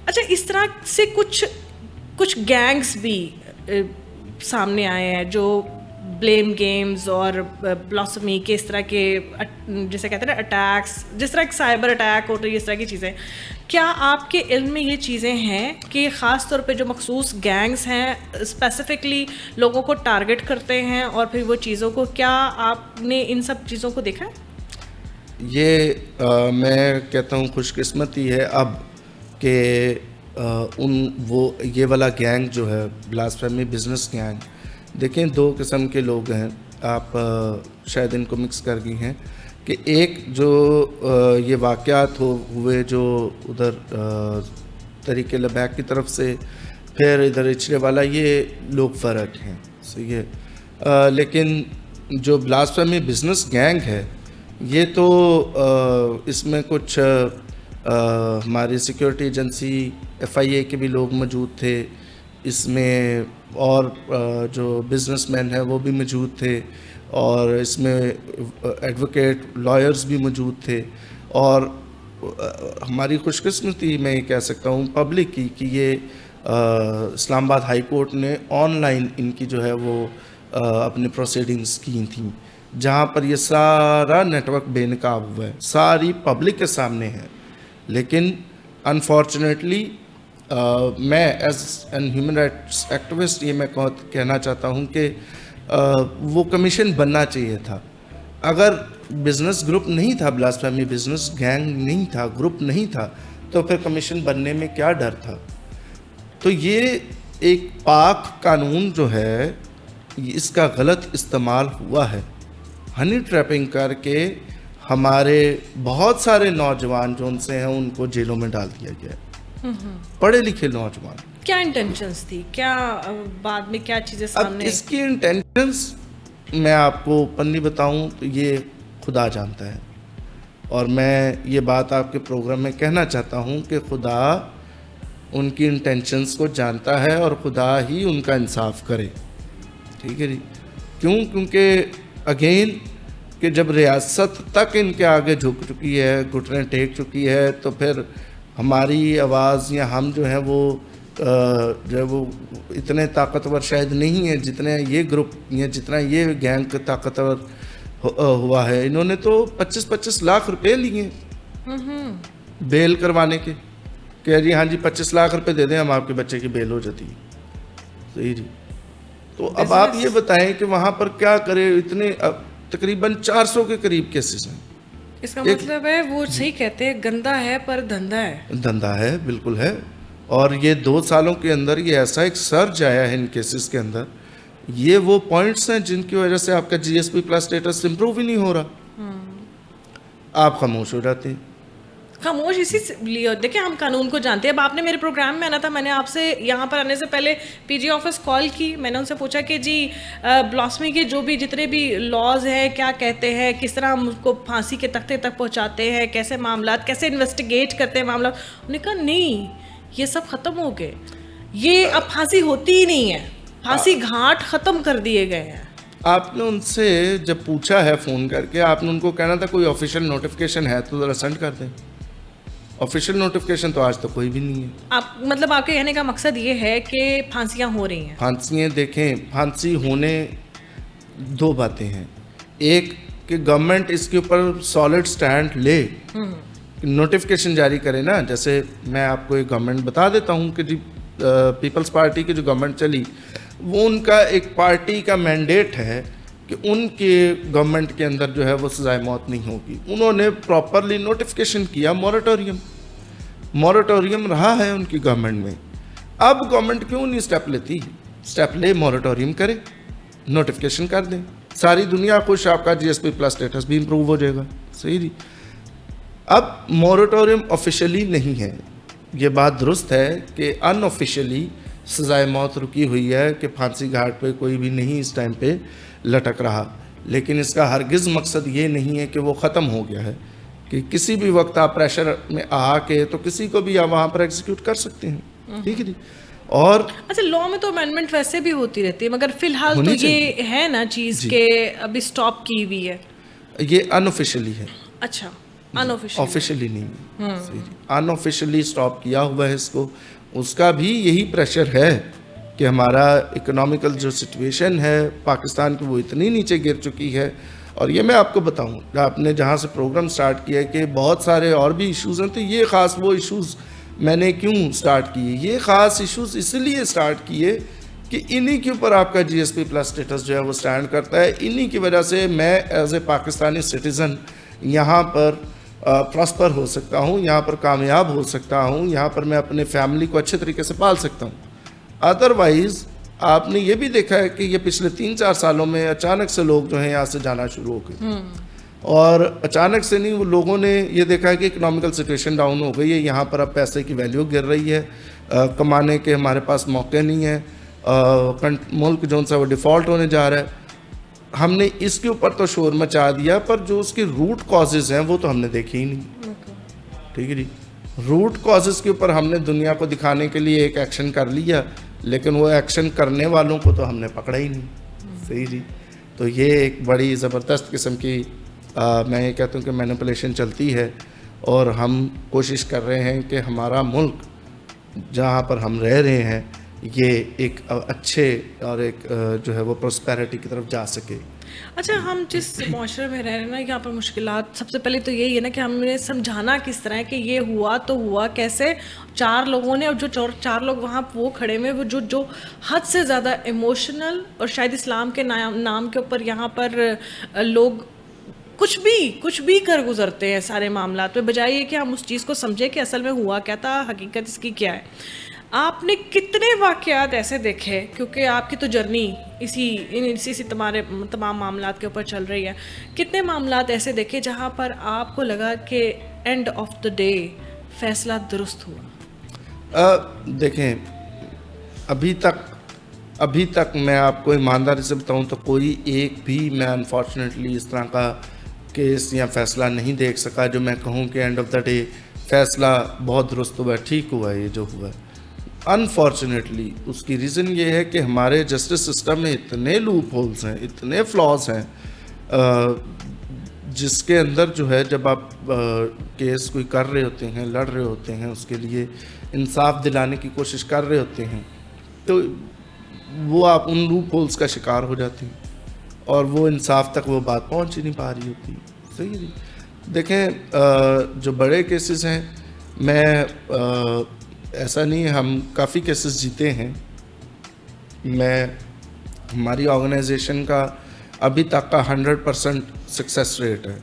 اچھا، اس طرح سے کچھ گینگز بھی سامنے آئے ہیں جو بلیم گیمز اور بلاسمی کے اس طرح کے جسے کہتے ہیں نا اٹیکس، جس طرح سائبر اٹیک ہوتے ہیں، اس طرح کی چیزیں، کیا آپ کے علم میں یہ چیزیں ہیں کہ خاص طور پہ جو مخصوص گینگز ہیں اسپیسیفکلی لوگوں کو ٹارگٹ کرتے ہیں اور پھر وہ چیزوں کو، کیا آپ نے ان سب چیزوں کو دیکھا ہے؟ یہ میں کہتا ہوں خوش قسمتی ہے اب کہ یہ والا گینگ جو ہے بلاسفیمی بزنس گینگ، دیکھیں 2 قسم کے لوگ ہیں، آپ شاید ان کو مکس کر گئی ہیں، کہ ایک جو یہ واقعات ہوئے جو ادھر طریق لبیک کی طرف سے، پھر ادھر اچھرے والا، یہ لوگ فرق ہیں، صحیح ہے، لیکن جو بلاسفیمی بزنس گینگ ہے یہ تو اس میں کچھ ہماری سیکیورٹی ایجنسی FIA کے بھی لوگ موجود تھے اس میں، اور جو بزنس مین ہیں وہ بھی موجود تھے، اور اس میں ایڈوکیٹ لائرز بھی موجود تھے، اور ہماری خوش قسمتی میں یہ کہہ سکتا ہوں پبلک کی کہ یہ اسلام آباد ہائی کورٹ نے آن لائن ان کی جو ہے وہ اپنی پروسیڈنگز کی تھیں، جہاں پر یہ سارا نیٹ ورک بے نقاب ہوا ہے، ساری پبلک کے سامنے ہے، لیکن انفارچونیٹلی میں as an human rights activist یہ میں کہنا چاہتا ہوں کہ وہ کمیشن بننا چاہیے تھا۔ اگر بزنس گروپ نہیں تھا، بلاسفیمی بزنس گینگ نہیں تھا، گروپ نہیں تھا، تو پھر کمیشن بننے میں کیا ڈر تھا؟ تو یہ ایک پاک قانون جو ہے اس کا غلط استعمال ہوا ہے، ہنی ٹریپنگ کر کے ہمارے بہت سارے نوجوان جو ان سے ہیں ان کو جیلوں میں ڈال دیا گیا ہے، پڑھے لکھے نوجوان۔ کیا انٹینشنز تھی؟ کیا بعد میں کیا چیزیں سامنے؟ اب اس کی انٹینشنز میں آپ کو اوپنلی بتاؤں تو یہ خدا جانتا ہے، اور میں یہ بات آپ کے پروگرام میں کہنا چاہتا ہوں کہ خدا ان کی انٹینشنز کو جانتا ہے اور خدا ہی ان کا انصاف کرے، ٹھیک ہے جی۔ کیونکہ اگین کہ جب ریاست تک ان کے آگے جھک چکی ہے، گھٹنے ٹیک چکی ہے، تو پھر ہماری آواز یا ہم جو ہیں وہ جو ہے وہ اتنے طاقتور شاید نہیں ہیں جتنے یہ گروپ یا جتنا یہ گینگ طاقتور ہوا ہے۔ انہوں نے تو 25 لاکھ روپے لیے بیل کروانے کے، کہ جی ہاں جی 25 لاکھ روپے دے دیں ہم آپ کے بچے کی بیل ہو جاتی ہے، صحیح جی۔ تو اب آپ یہ بتائیں کہ وہاں پر کیا کرے، اتنے تقریباً 400 کے قریب کیسز ہیں۔ اس کا مطلب ہے وہ صحیح کہتے ہیں گندا ہے پر دھندا ہے، دھندا ہے، بالکل ہے۔ اور یہ 2 سالوں کے اندر یہ ایسا ایک سرج آیا ہے ان کیسز کے اندر، یہ وہ پوائنٹس ہیں جن کی وجہ سے آپ کا GSP+ اسٹیٹس امپروو ہی نہیں ہو رہا، آپ خاموش ہو جاتے ہیں۔ خاموش اسی لیے، دیکھیں ہم قانون کو جانتے ہیں۔ اب آپ نے میرے پروگرام میں آنا تھا، میں نے آپ سے یہاں پر آنے سے پہلے PG آفس کال کی، میں نے ان سے پوچھا کہ جی بلاسمی کے جو بھی جتنے بھی لاز ہیں کیا کہتے ہیں، کس طرح ہم اس کو پھانسی کے تختے تک پہنچاتے ہیں، کیسے معاملات، کیسے انویسٹیگیٹ کرتے ہیں معاملات۔ انہوں نے کہا نہیں یہ سب ختم ہو گئے، یہ اب پھانسی ہوتی ہی نہیں ہے، پھانسی گھاٹ ختم کر دیے گئے ہیں۔ آپ نے ان سے جب پوچھا ہے فون کر کے، آپ نے ان کو کہنا تھا کوئی آفیشیل نوٹیفیکیشن ہے تو ذرا سینڈ کر دیں، آفیشیل نوٹیفیکیشن تو آج تک کوئی بھی نہیں ہے. آپ مطلب آپ کے کہنے کا مقصد یہ ہے کہ پھانسیاں ہو رہی ہیں؟ پھانسیاں دیکھیں, پھانسی ہونے دو باتیں ہیں. ایک کہ گورنمنٹ اس کے اوپر سالڈ سٹینڈ لے, نوٹیفیکیشن جاری کرے نا. جیسے میں آپ کو ایک گورنمنٹ بتا دیتا ہوں کہ جی پیپلز پارٹی کی جو گورنمنٹ چلی, وہ ان کا ایک پارٹی کا مینڈیٹ ہے کہ ان کے گورنمنٹ کے اندر جو ہے وہ سزائے موت نہیں ہوگی. انہوں نے پراپرلی نوٹیفیکیشن کیا, مورٹوریم رہا ہے ان کی گورنمنٹ میں. اب گورنمنٹ کیوں نہیں اسٹیپ لیتی؟ اسٹیپ لے, مورٹوریم کرے, نوٹیفیکیشن کر دیں, ساری دنیا خوش, آپ کا GSP پلس اسٹیٹس بھی امپروو ہو جائے گا. صحیح جی. اب مورٹوریم آفیشیلی نہیں ہے, یہ بات درست ہے کہ ان آفیشیلی سزائے موت رکی ہوئی ہے کہ پھانسی گھاٹ پہ کوئی بھی نہیں اس ٹائم پہ لٹک رہا, لیکن اس کا ہرگز مقصد یہ نہیں ہے کہ وہ ختم ہو گیا ہے, کہ کسی بھی وقت آپ پریشر میں آ کے تو کسی کو بھی آپ وہاں پر ایگزیکیوٹ کر سکتے ہیں. ٹھیک ہے جی. اور اچھا, لا میں تو امینڈمنٹ ویسے بھی ہوتی رہتی ہے, مگر فی الحال تو یہ ہے نا چیز کہ ابھی سٹاپ کی ہوئی ہے, یہ ان آفیشیلی ہے. اچھا, ان آفیشیلی نہیں, ان آفیشیلی سٹاپ کیا ہوا ہے اس کو. اس کا بھی یہی پریشر ہے کہ ہمارا اکنامیکل جو سچویشن ہے پاکستان کی, وہ اتنی نیچے گر چکی ہے. اور یہ میں آپ کو بتاؤں, آپ نے جہاں سے پروگرام سٹارٹ کیا کہ بہت سارے اور بھی ایشوز ہیں, تو یہ خاص وہ ایشوز میں نے کیوں سٹارٹ کیے؟ یہ خاص ایشوز اس لیے سٹارٹ کیے کہ انہی کے اوپر آپ کا GSP پلس اسٹیٹس جو ہے وہ سٹینڈ کرتا ہے. انہی کی وجہ سے میں ایز اے پاکستانی سٹیزن یہاں پر پراسپر ہو سکتا ہوں, یہاں پر کامیاب ہو سکتا ہوں, یہاں پر میں اپنے فیملی کو اچھے طریقے سے پال سکتا ہوں. ادروائز آپ نے یہ بھی دیکھا ہے کہ یہ پچھلے 3-4 سالوں میں اچانک سے لوگ جو ہیں یہاں سے جانا شروع ہو گئے, اور اچانک سے نہیں, وہ لوگوں نے یہ دیکھا ہے کہ اکنامیکل سچویشن ڈاؤن ہو گئی ہے, یہاں پر اب پیسے کی ویلیو گر رہی ہے, کمانے کے ہمارے پاس موقع نہیں ہے, ملک جو سا وہ ڈیفالٹ ہونے جا رہا ہے. ہم نے اس کے اوپر تو شور مچا دیا, پر جو اس کی روٹ کازز ہیں وہ تو ہم نے دیکھے ہی نہیں. ٹھیک ہے جی. روٹ کازز کے اوپر ہم نے دنیا کو دکھانے کے لیے ایک ایکشن کر لیا, لیکن وہ ایکشن کرنے والوں کو تو ہم نے پکڑا ہی نہیں. صحیح جی. تو یہ ایک بڑی زبردست قسم کی میں یہ کہتا ہوں کہ مینیپولیشن چلتی ہے, اور ہم کوشش کر رہے ہیں کہ ہمارا ملک جہاں پر ہم رہ رہے ہیں یہ ایک اچھے اور ایک جو ہے وہ پراسپیرٹی کی طرف جا سکے. اچھا, ہم جس معاشرے میں رہ رہے ہیں نا, یہاں پر مشکلات سب سے پہلے تو یہی ہے نا کہ ہمیں سمجھانا کس طرح ہے کہ یہ ہوا تو ہوا کیسے. 4 لوگوں نے, اور جو 4 لوگ وہاں وہ کھڑے ہوئے, وہ جو حد سے زیادہ ایموشنل, اور شاید اسلام کے نام کے اوپر یہاں پر لوگ کچھ بھی کر گزرتے ہیں سارے معاملات میں, بجائے یہ کہ ہم اس چیز کو سمجھیں کہ اصل میں ہوا کیا تھا, حقیقت اس کی کیا ہے. آپ نے کتنے واقعات ایسے دیکھے, کیونکہ آپ کی تو جرنی اسی تمام معاملات کے اوپر چل رہی ہے, کتنے معاملات ایسے دیکھے جہاں پر آپ کو لگا کہ اینڈ آف دا ڈے فیصلہ درست ہوا؟ دیکھیں, ابھی تک میں آپ کو ایمانداری سے بتاؤں تو کوئی ایک بھی میں انفارچونیٹلی اس طرح کا کیس یا فیصلہ نہیں دیکھ سکا جو میں کہوں کہ اینڈ آف دا ڈے فیصلہ بہت درست ہوا ہے, ٹھیک ہوا ہے یہ جو ہوا ہے. انفارچونیٹلی اس کی ریزن یہ ہے کہ ہمارے جسٹس سسٹم میں اتنے لوپ ہولز ہیں, اتنے فلاز ہیں, جس کے اندر جو ہے جب آپ کیس کوئی کر رہے ہوتے ہیں, لڑ رہے ہوتے ہیں, اس کے لیے انصاف دلانے کی کوشش کر رہے ہوتے ہیں, تو وہ آپ ان لوپ ہولز کا شکار ہو جاتے ہیں, اور وہ انصاف تک وہ بات پہنچ ہی نہیں پا رہی ہوتی. صحیح جی. دیکھیں, جو بڑے کیسز ہیں, میں ایسا نہیں ہے, ہم کافی کیسز جیتے ہیں. ہماری آرگنائزیشن کا ابھی تک کا 100% سکسیس ریٹ ہے.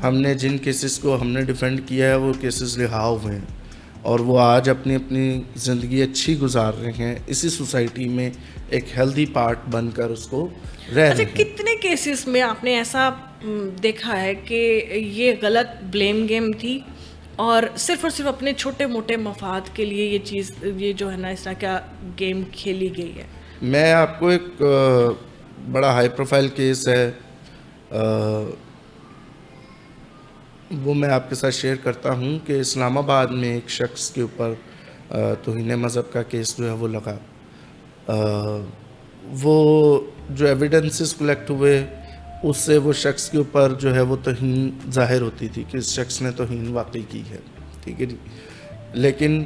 ہم نے جن کیسز کو ہم نے ڈیفینڈ کیا ہے وہ کیسز رہا ہوئے ہیں, اور وہ آج اپنی زندگی اچھی گزار رہے ہیں, اسی سوسائٹی میں ایک ہیلدی پارٹ بن کر اس کو رہ رہے ہیں. کتنے کیسز میں آپ نے ایسا دیکھا ہے کہ یہ غلط بلیم گیم تھی, اور صرف اپنے چھوٹے موٹے مفاد کے لیے یہ جو ہے نا اس طرح کا گیم کھیلی گئی ہے؟ میں آپ کو ایک بڑا ہائی پروفائل کیس ہے, وہ میں آپ کے ساتھ شیئر کرتا ہوں کہ اسلام آباد میں ایک شخص کے اوپر توہین مذہب کا کیس جو ہے وہ لگا. وہ جو ایویڈنسز کلیکٹ ہوئے اس سے وہ شخص کے اوپر جو ہے وہ توہین ظاہر ہوتی تھی کہ اس شخص نے توہین واقعی کی ہے. ٹھیک ہے جی. لیکن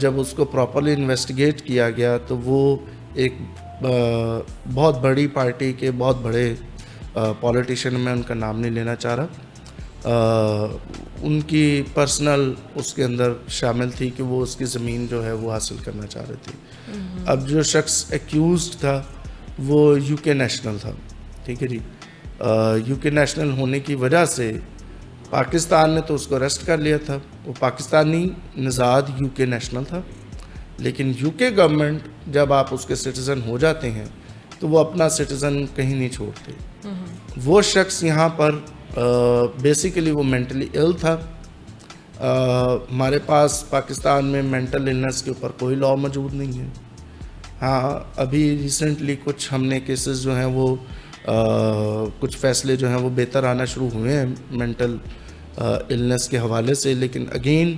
جب اس کو پراپرلی انویسٹیگیٹ کیا گیا تو وہ ایک بہت بڑی پارٹی کے بہت بڑے پولیٹیشین، میں ان کا نام نہیں لینا چاہ رہا، ان کی پرسنل اس کے اندر شامل تھی کہ وہ اس کی زمین جو ہے وہ حاصل کرنا چاہ رہے تھے. اب جو شخص ایکیوزڈ تھا وہ یو کے نیشنل تھا. ٹھیک ہے جی. یو کے نیشنل ہونے کی وجہ سے پاکستان نے تو اس کو اریسٹ کر لیا تھا. وہ پاکستانی نژاد یو کے نیشنل تھا، لیکن یو کے گورنمنٹ جب آپ اس کے سٹیزن ہو جاتے ہیں تو وہ اپنا سٹیزن کہیں نہیں چھوڑتے. وہ شخص یہاں پر بیسیکلی وہ مینٹلی ایل تھا. ہمارے پاس پاکستان میں مینٹل النس کے اوپر کوئی لا موجود نہیں ہے. ہاں ابھی ریسنٹلی کچھ ہم نے کیسز جو ہیں وہ کچھ فیصلے جو ہیں وہ بہتر آنا شروع ہوئے ہیں مینٹل النس کے حوالے سے، لیکن اگین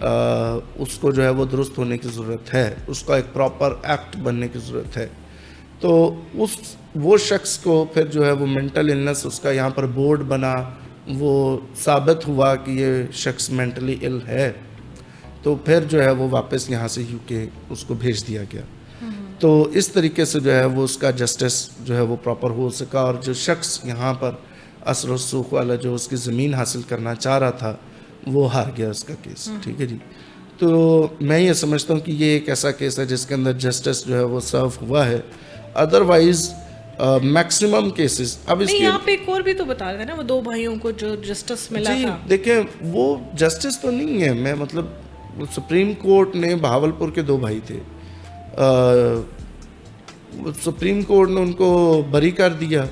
اس کو جو ہے وہ درست ہونے کی ضرورت ہے، اس کا ایک پراپر ایکٹ بننے کی ضرورت ہے. تو وہ شخص کو پھر جو ہے وہ مینٹل النس اس کا یہاں پر بورڈ بنا، وہ ثابت ہوا کہ یہ شخص مینٹلی ال ہے، تو پھر جو ہے وہ واپس یہاں سے یو کے اس کو بھیج دیا گیا. تو اس طریقے سے جو ہے وہ اس کا جسٹس جو ہے وہ پراپر ہو سکا، اور جو شخص یہاں پر اثر و رسوخ والا جو اس کی زمین حاصل کرنا چاہ رہا تھا وہ ہار گیا اس کا کیس. ٹھیک ہے جی. تو میں یہ سمجھتا ہوں کہ یہ ایک ایسا کیس ہے جس کے اندر جسٹس جو ہے وہ سرو ہوا ہے. ادروائز میکسیمم کیسز اب اس نہیں، آپ ایک اور بھی تو بتا رہے تھے نا، وہ 2 بھائیوں کو جو جسٹس ملا جی تھا. دیکھیں وہ جسٹس تو نہیں ہے، میں مطلب سپریم کورٹ نے بہاولپور کے 2 بھائی تھے، سپریم کورٹ نے ان کو بری کر دیا.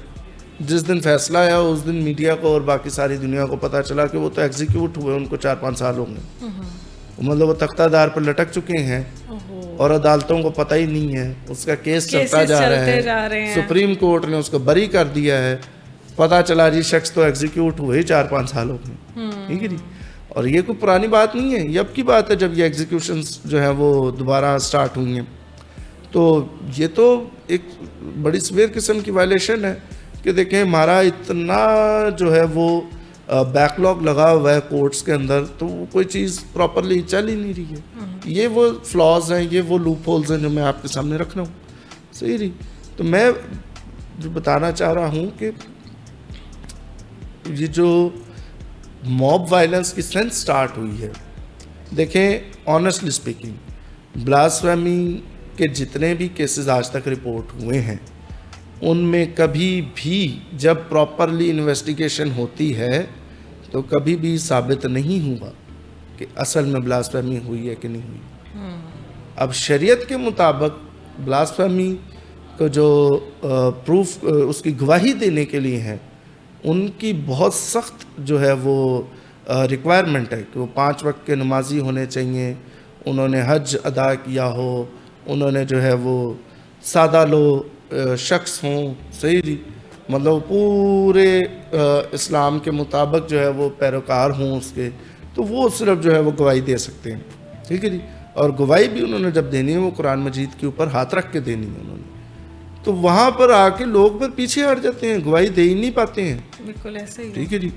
جس دن فیصلہ آیا اس دن میڈیا کو اور باقی ساری دنیا کو پتہ چلا کہ وہ تو ایگزیکیوٹ ہوئے، ان کو 4-5 سال ہو گئے. مطلب وہ تختہ دار پر لٹک چکے ہیں اور عدالتوں کو پتہ ہی نہیں ہے، اس کا کیس چلتا جا رہا ہے. سپریم کورٹ نے اس کو بری کر دیا ہے، پتہ چلا جی شخص تو ایگزیکیوٹ ہوئے 4-5 سال ہو گئے. ٹھیک ہے جی. اور یہ کوئی پرانی بات نہیں ہے، یہ اب کی بات ہے جب یہ ایگزیکیوشنز جو ہیں وہ دوبارہ سٹارٹ ہوئی ہیں. تو یہ تو ایک بڑی سویر قسم کی وائلیشن ہے کہ دیکھیں ہمارا اتنا جو ہے وہ بیک لاگ لگا ہوا ہے کورٹس کے اندر، تو وہ کوئی چیز پراپرلی چل ہی نہیں رہی ہے. یہ وہ فلاز ہیں، یہ وہ لوپ ہولز ہیں جو میں آپ کے سامنے رکھ رہا ہوں. صحیح رہی. تو میں جو بتانا چاہ رہا ہوں کہ یہ جو موب وائلنس کی سینس سٹارٹ ہوئی ہے، دیکھیں آنیسٹلی اسپیکنگ بلاسفیمی کے جتنے بھی کیسز آج تک رپورٹ ہوئے ہیں ان میں کبھی بھی جب پراپرلی انویسٹیگیشن ہوتی ہے تو کبھی بھی ثابت نہیں ہوا کہ اصل میں بلاسفیمی ہوئی ہے کہ نہیں ہوئی. اب شریعت کے مطابق بلاسفیمی کو جو پروف اس کی گواہی دینے کے لیے ہیں ان کی بہت سخت جو ہے وہ ریکوائرمنٹ ہے کہ وہ 5 وقت کے نمازی ہونے چاہیے، انہوں نے حج ادا کیا ہو، انہوں نے جو ہے وہ سادہ لو شخص ہوں. صحیح جی. مطلب پورے اسلام کے مطابق جو ہے وہ پیروکار ہوں اس کے، تو وہ صرف جو ہے وہ گواہی دے سکتے ہیں. ٹھیک ہے جی. اور گواہی بھی انہوں نے جب دینی ہے وہ قرآن مجید کے اوپر ہاتھ رکھ کے دینی ہے انہوں نے. تو وہاں پر آ کے لوگ پھر پیچھے ہٹ جاتے ہیں، گواہی دے ہی نہیں پاتے ہیں. بالکل ایسے ہی. ٹھیک ہے جی.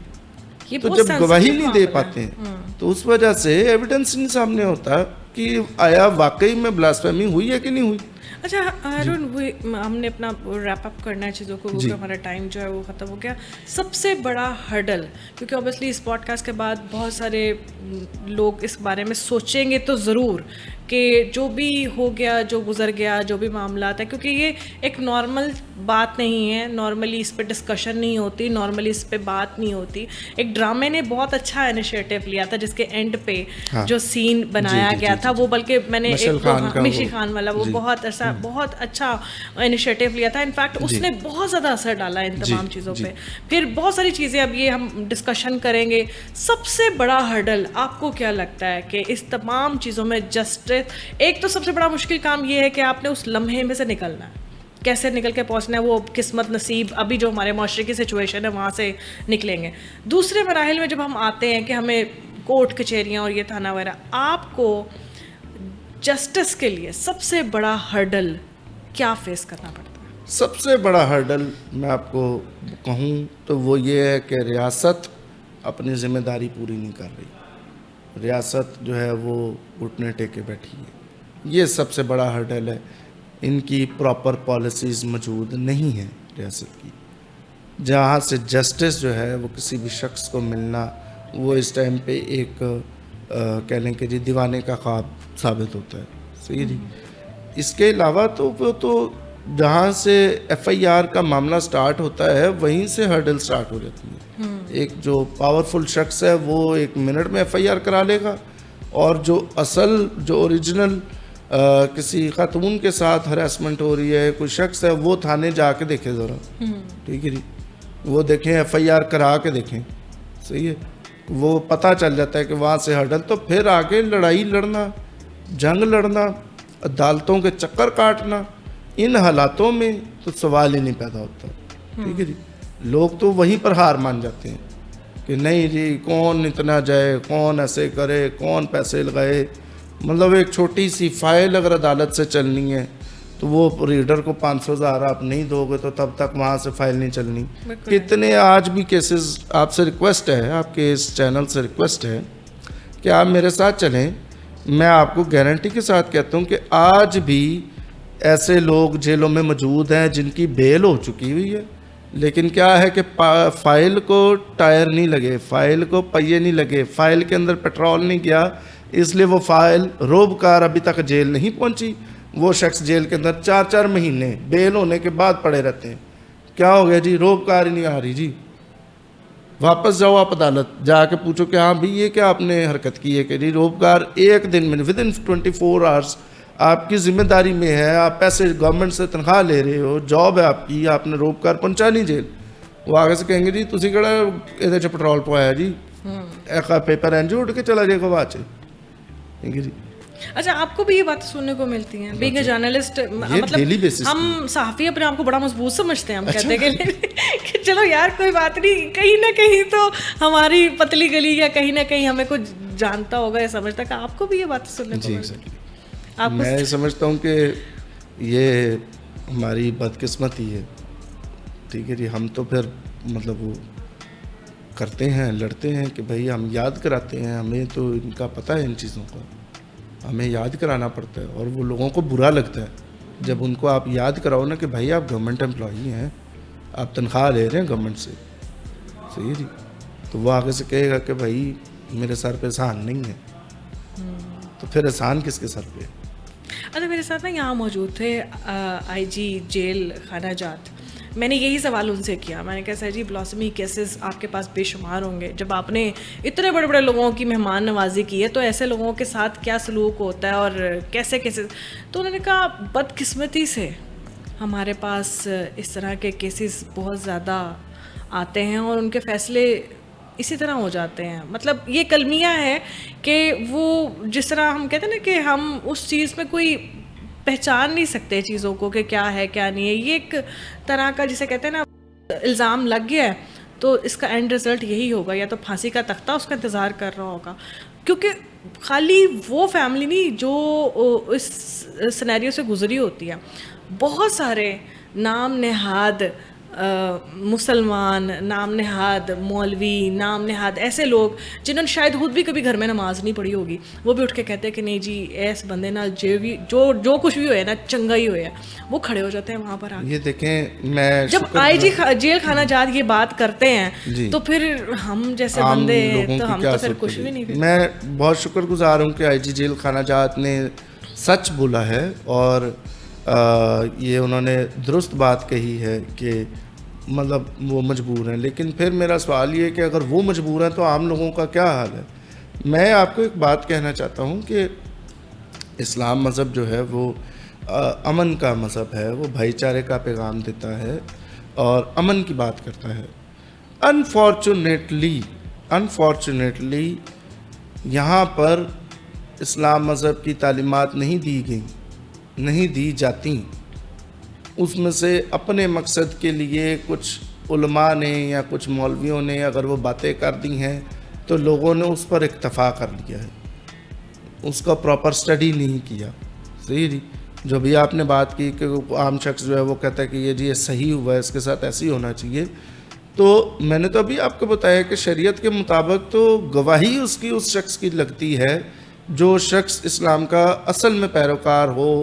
تو جب گواہی نہیں دے پاتے ہیں تو اس وجہ سے ایویڈنس نہیں سامنے ہوتا کہ آیا واقعی میں بلاسفیمی ہوئی ہے کہ نہیں ہوئی. اچھا ہارون، ہم نے اپنا ریپ اپ کرنا ہے چیزوں کو، کیونکہ ہمارا ٹائم جو ہے وہ ختم ہو گیا. سب سے بڑا ہرڈل، کیونکہ اوبیسلی اس پوڈ کاسٹ کے بعد بہت سارے لوگ اس بارے میں سوچیں گے تو ضرور کہ جو بھی ہو گیا، جو گزر گیا، جو بھی معاملات ہیں، کیونکہ یہ ایک نارمل بات نہیں ہے، نارملی اس پہ ڈسکشن نہیں ہوتی، نارملی اس پہ بات نہیں ہوتی. ایک ڈرامے نے بہت اچھا انیشیٹو لیا تھا جس کے اینڈ پہ جو سین بنایا گیا تھا، وہ بلکہ میں نے مشی خان والا وہ بہت اچھا انیشیٹو لیا تھا. انفیکٹ اس نے بہت زیادہ اثر ڈالا ان تمام چیزوں پہ. پھر بہت ساری چیزیں اب یہ ہم ڈسکشن کریں گے. سب سے بڑا ہرڈل آپ کو کیا لگتا ہے کہ اس تمام چیزوں میں جسٹس، ایک تو سب سے بڑا مشکل کام یہ ہے کہ آپ نے اس لمحے میں سے نکلنا ہے، کیسے نکل کے پہنچنا ہے، وہ قسمت نصیب ابھی جو ہمارے معاشرے کی سچویشن ہے وہاں سے نکلیں گے. دوسرے مراحل میں جب ہم آتے ہیں کہ ہمیں کورٹ کچہریاں اور یہ تھانہ وغیرہ، آپ کو جسٹس کے لیے سب سے بڑا ہرڈل کیا فیس کرنا پڑتا ہے؟ سب سے بڑا ہرڈل میں آپ کو کہوں تو وہ یہ ہے کہ ریاست اپنی ذمہ داری پوری نہیں کر رہی. ریاست جو ہے وہ گھٹنے ٹیکے بیٹھی ہے. یہ سب سے بڑا ہرڈل ہے. ان کی پراپر پالیسیز موجود نہیں ہیں ریاست کی. جہاں سے جسٹس جو ہے وہ کسی بھی شخص کو ملنا وہ اس ٹائم پہ ایک کہہ لیں کہ جی دیوانے کا خواب ثابت ہوتا ہے. صحیح جی. اس کے علاوہ تو وہ تو جہاں سے ایف آئی آر کا معاملہ سٹارٹ ہوتا ہے وہیں سے ہرڈل سٹارٹ ہو جاتی ہے. ایک جو پاورفل شخص ہے وہ 1 منٹ میں ایف آئی آر کرا لے گا, اور جو اصل جو اوریجنل کسی خاتون کے ساتھ ہراسمنٹ ہو رہی ہے کوئی شخص ہے وہ تھانے جا کے دیکھے ذرا. ٹھیک ہے جی, وہ دیکھیں ایف آئی آر کرا کے دیکھیں. صحیح ہے, وہ پتہ چل جاتا ہے کہ وہاں سے ہرڈل. تو پھر آگے لڑائی لڑنا, جنگ لڑنا, عدالتوں کے چکر کاٹنا, ان حالاتوں میں تو سوال ہی نہیں پیدا ہوتا. ٹھیک ہے جی. لوگ تو وہیں پر ہار مان جاتے ہیں کہ نہیں جی کون اتنا جائے, کون ایسے کرے, کون پیسے لگائے. مطلب ایک چھوٹی سی فائل اگر عدالت سے چلنی ہے تو وہ ریڈر کو 500,000 آپ نہیں دو گے تو تب تک وہاں سے فائل نہیں چلنی. کتنے آج بھی کیسز. آپ سے ریکویسٹ ہے, آپ کے اس چینل سے ریکویسٹ ہے کہ آپ میرے ساتھ چلیں. میں آپ کو گارنٹی کے ساتھ کہتا ہوں کہ آج بھی ایسے لوگ جیلوں میں موجود ہیں جن کی بیل ہو چکی ہوئی ہے, لیکن کیا ہے کہ فائل کو ٹائر نہیں لگے, فائل کو پہیے نہیں لگے, فائل کے اندر پیٹرول نہیں گیا, اس لیے وہ فائل روبکار ابھی تک جیل نہیں پہنچی. وہ شخص جیل کے اندر 4 مہینے بیل ہونے کے بعد پڑے رہتے ہیں. کیا ہو گیا جی, روبکار ہی نہیں آ رہی جی. واپس جاؤ آپ عدالت, جا کے پوچھو کہ ہاں بھی یہ کیا آپ نے حرکت کی ہے کہ جی روبکار ایک دن میں ودن 24 آورس آپ کی ذمہ داری میں ہے, آپ پیسے گورنمنٹ سے تنخواہ لے رہے ہو, جاب ہے آپ کی, آپ نے روبکار پہنچا نہیں جیل. وہ آگے سے کہیں گے جی تسی کہڑا یہ پیٹرول پوایا جی, ایک پیپر اینج اٹھ کے چلا جائے گا وہاں. ٹھیک ہے جی. اچھا, آپ کو بھی یہ باتیں سننے کو ملتی ہیں بینگ اے جرنلسٹ؟ مطلب ہم صحافی اپنے آپ کو بڑا مضبوط سمجھتے ہیں, ہم کہتے ہیں کہ چلو یار کوئی بات نہیں, کہیں نہ کہیں تو ہماری پتلی گلی یا کہیں نہ کہیں ہمیں کچھ جانتا ہوگا یا سمجھتا. کہ آپ کو بھی یہ باتیں سننے کو ملتی ہیں؟ میں سمجھتا ہوں کہ یہ ہماری بدقسمتی ہے. ٹھیک ہے جی. ہم تو پھر مطلب وہ کرتے ہیں, لڑتے ہیں کہ بھائی ہم یاد کراتے ہیں, ہمیں تو ان کا پتہ ہے ان چیزوں کا, ہمیں یاد کرانا پڑتا ہے. اور وہ لوگوں کو برا لگتا ہے جب ان کو آپ یاد کراؤ نا کہ بھائی آپ گورنمنٹ امپلائی ہیں, آپ تنخواہ لے رہے ہیں گورنمنٹ سے. صحیح جی. تو وہ آگے سے کہے گا کہ بھائی میرے سر پہ احسان نہیں ہے, تو پھر احسان کس کے سر پہ؟ اچھا, میرے ساتھ نا یہاں موجود تھے آئی جی جیل خانہ جات. میں نے یہی سوال ان سے کیا, میں نے کہا سر جی بلاسمی کیسز آپ کے پاس بے شمار ہوں گے, جب آپ نے اتنے بڑے بڑے لوگوں کی مہمان نوازی کی ہے تو ایسے لوگوں کے ساتھ کیا سلوک ہوتا ہے اور کیسے کیسے. تو انہوں نے کہا بدقسمتی سے ہمارے پاس اس طرح کے کیسز بہت زیادہ آتے ہیں اور ان کے فیصلے اسی طرح ہو جاتے ہیں. مطلب یہ کلمیہ ہے کہ وہ جس طرح ہم کہتے ہیں نا کہ ہم اس چیز میں کوئی پہچان نہیں سکتے چیزوں کو کہ کیا ہے کیا نہیں ہے. یہ ایک طرح کا جسے کہتے ہیں نا الزام لگ گیا ہے تو اس کا اینڈ رزلٹ یہی ہوگا, یا تو پھانسی کا تختہ اس کا انتظار کر رہا ہوگا. کیونکہ خالی وہ فیملی نہیں جو اس سینیریو سے گزری ہوتی ہے, بہت سارے نام نہاد مسلمان, نام نہاد مولوی, نام نہاد ایسے لوگ جنہوں نے شاید خود بھی کبھی گھر میں نماز نہیں پڑھی ہوگی, وہ بھی اٹھ کے کہتے ہیں کہ نہیں جی ایس بندے نا جو کچھ بھی ہوئے نا چنگا ہی ہویا, وہ کھڑے ہو جاتے ہیں وہاں پر. یہ دیکھیں میں جب آئی جی جیل خانہ جات یہ بات کرتے ہیں تو پھر ہم جیسے بندے تو ہم تو پھر کچھ بھی نہیں. میں بہت شکر گزار ہوں کہ آئی جی جیل خانہ جات نے سچ بولا ہے, اور یہ انہوں نے درست بات کہی ہے کہ مطلب وہ مجبور ہیں. لیکن پھر میرا سوال یہ ہے کہ اگر وہ مجبور ہیں تو عام لوگوں کا کیا حال ہے؟ میں آپ کو ایک بات کہنا چاہتا ہوں کہ اسلام مذہب جو ہے وہ امن کا مذہب ہے, وہ بھائی چارے کا پیغام دیتا ہے اور امن کی بات کرتا ہے. انفارچونیٹلی یہاں پر اسلام مذہب کی تعلیمات نہیں دی جاتی. اس میں سے اپنے مقصد کے لیے کچھ علماء نے یا کچھ مولویوں نے اگر وہ باتیں کر دی ہیں تو لوگوں نے اس پر اکتفا کر لیا ہے, اس کا پراپر اسٹڈی نہیں کیا. صحیح جی. جو بھی آپ نے بات کی کہ عام شخص جو ہے وہ کہتا ہے کہ یہ جی یہ صحیح ہوا ہے, اس کے ساتھ ایسے ہی ہونا چاہیے, تو میں نے تو ابھی آپ کو بتایا کہ شریعت کے مطابق تو گواہی اس کی اس شخص کی لگتی ہے جو شخص اسلام کا اصل میں پیروکار ہو،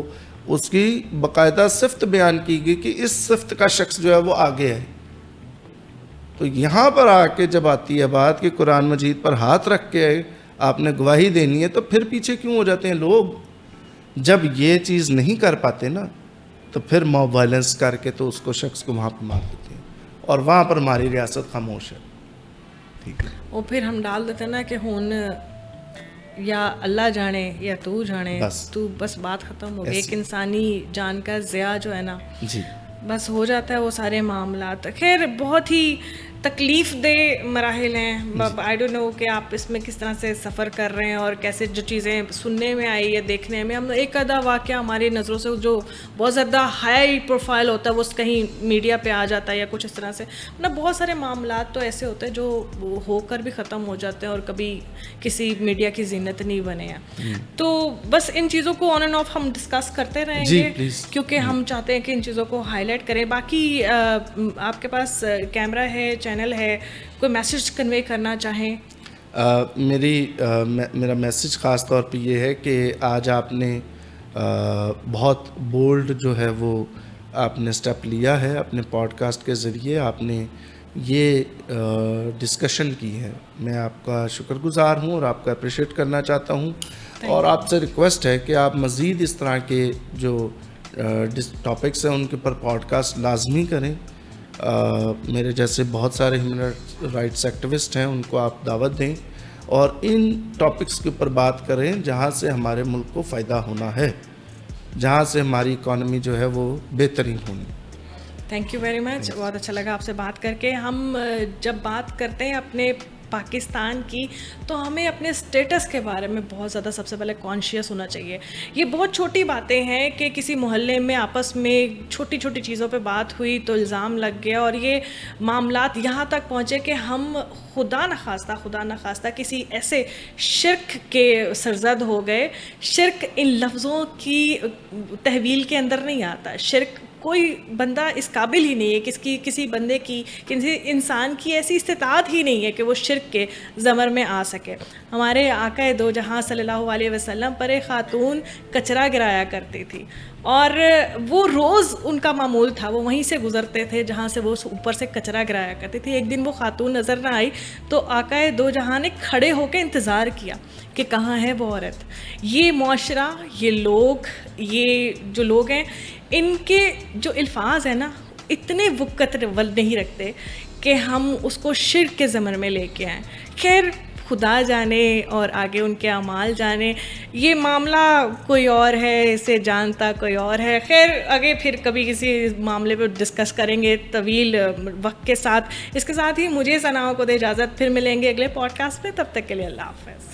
اس کی باقاعدہ صفت بیان کی گئی کہ اس صفت کا شخص جو ہے وہ آگے ہے. تو یہاں پر آ کے جب آتی ہے بات کہ قرآن مجید پر ہاتھ رکھ کے آپ نے گواہی دینی ہے، تو پھر پیچھے کیوں ہو جاتے ہیں لوگ؟ جب یہ چیز نہیں کر پاتے نا تو پھر موب وائلنس کر کے تو اس کو شخص کو وہاں پہ مار دیتے ہیں، اور وہاں پر ہماری ریاست خاموش ہے. ٹھیک ہے، اور پھر ہم ڈال دیتے ہیں نا کہ ہون یا اللہ جانے یا تو جانے، تو بس بات ختم ہو گئی. ایک انسانی جان کا ضیاع جو ہے نا جی بس ہو جاتا ہے وہ سارے معاملات. خیر بہت ہی تکلیف دہ مراحل ہیں. آئی ڈونٹ نو کہ آپ اس میں کس طرح سے سفر کر رہے ہیں اور کیسے جو چیزیں سننے میں آئی یا دیکھنے میں. ہم ایک آدھا واقعہ ہماری نظروں سے جو بہت زیادہ ہائی پروفائل ہوتا ہے وہ کہیں میڈیا پہ آ جاتا ہے یا کچھ اس طرح سے. مطلب بہت سارے معاملات تو ایسے ہوتے ہیں جو ہو کر بھی ختم ہو جاتے ہیں اور کبھی کسی میڈیا کی زینت نہیں بنے ہیں. تو بس ان چیزوں کو آن اینڈ آف ہم ڈسکس کرتے رہیں گے کیونکہ ہم چاہتے ہیں کہ ان چیزوں کو ہائی لائٹ کریں. باقی آپ کے پاس کیمرہ ہے، چینل ہے، کوئی میسج کنوے کرنا چاہیں؟ میرا میسج خاص طور پہ یہ ہے کہ آج آپ نے بہت بولڈ جو ہے وہ آپ نے اسٹیپ لیا ہے اپنے پوڈ کاسٹ کے ذریعے. آپ نے یہ ڈسکشن کی ہے، میں آپ کا شکر گزار ہوں اور آپ کا اپریشیٹ کرنا چاہتا ہوں. اور آپ سے ریکویسٹ ہے کہ آپ مزید اس طرح کے جو ٹاپکس ہیں ان کے اوپر پوڈ کاسٹ لازمی کریں. میرے جیسے بہت سارے ہیومن رائٹس ایکٹیوسٹ ہیں، ان کو آپ دعوت دیں اور ان ٹاپکس کے اوپر بات کریں جہاں سے ہمارے ملک کو فائدہ ہونا ہے، جہاں سے ہماری اکانومی جو ہے وہ بہترین ہونی. Thank you very much. بہت اچھا لگا آپ سے بات کر کے. ہم جب بات کرتے ہیں اپنے پاکستان کی تو ہمیں اپنے اسٹیٹس کے بارے میں بہت زیادہ سب سے پہلے کانشیس ہونا چاہیے. یہ بہت چھوٹی باتیں ہیں کہ کسی محلے میں آپس میں چھوٹی چھوٹی چیزوں پہ بات ہوئی تو الزام لگ گیا اور یہ معاملات یہاں تک پہنچے کہ ہم خدا نخواستہ کسی ایسے شرک کے سرزد ہو گئے. شرک ان لفظوں کی تحویل کے اندر نہیں آتا. شرک کوئی بندہ اس قابل ہی نہیں ہے، کسی بندے کی، کسی انسان کی ایسی استطاعت ہی نہیں ہے کہ وہ شرک کے زمر میں آ سکے. ہمارے آقا دو جہاں صلی اللہ علیہ وسلم پر ایک خاتون کچرا گرایا کرتی تھی اور وہ روز ان کا معمول تھا، وہ وہیں سے گزرتے تھے جہاں سے وہ اوپر سے کچرا گرایا کرتی تھی. ایک دن وہ خاتون نظر نہ آئی تو آقا دو جہاں نے کھڑے ہو کے انتظار کیا کہ کہاں ہے وہ عورت. یہ معاشرہ، یہ لوگ، یہ جو لوگ ہیں، ان کے جو الفاظ ہیں نا اتنے وقت نہیں رکھتے کہ ہم اس کو شرک کے زمر میں لے کے آئیں. خیر خدا جانے اور آگے ان کے اعمال جانے. یہ معاملہ کوئی اور ہے، اسے جانتا کوئی اور ہے. خیر آگے پھر کبھی کسی معاملے پہ ڈسکس کریں گے طویل وقت کے ساتھ. اس کے ساتھ ہی مجھے ثناء کو دے اجازت، پھر ملیں گے اگلے پوڈ کاسٹ میں. تب تک کے لیے اللہ حافظ.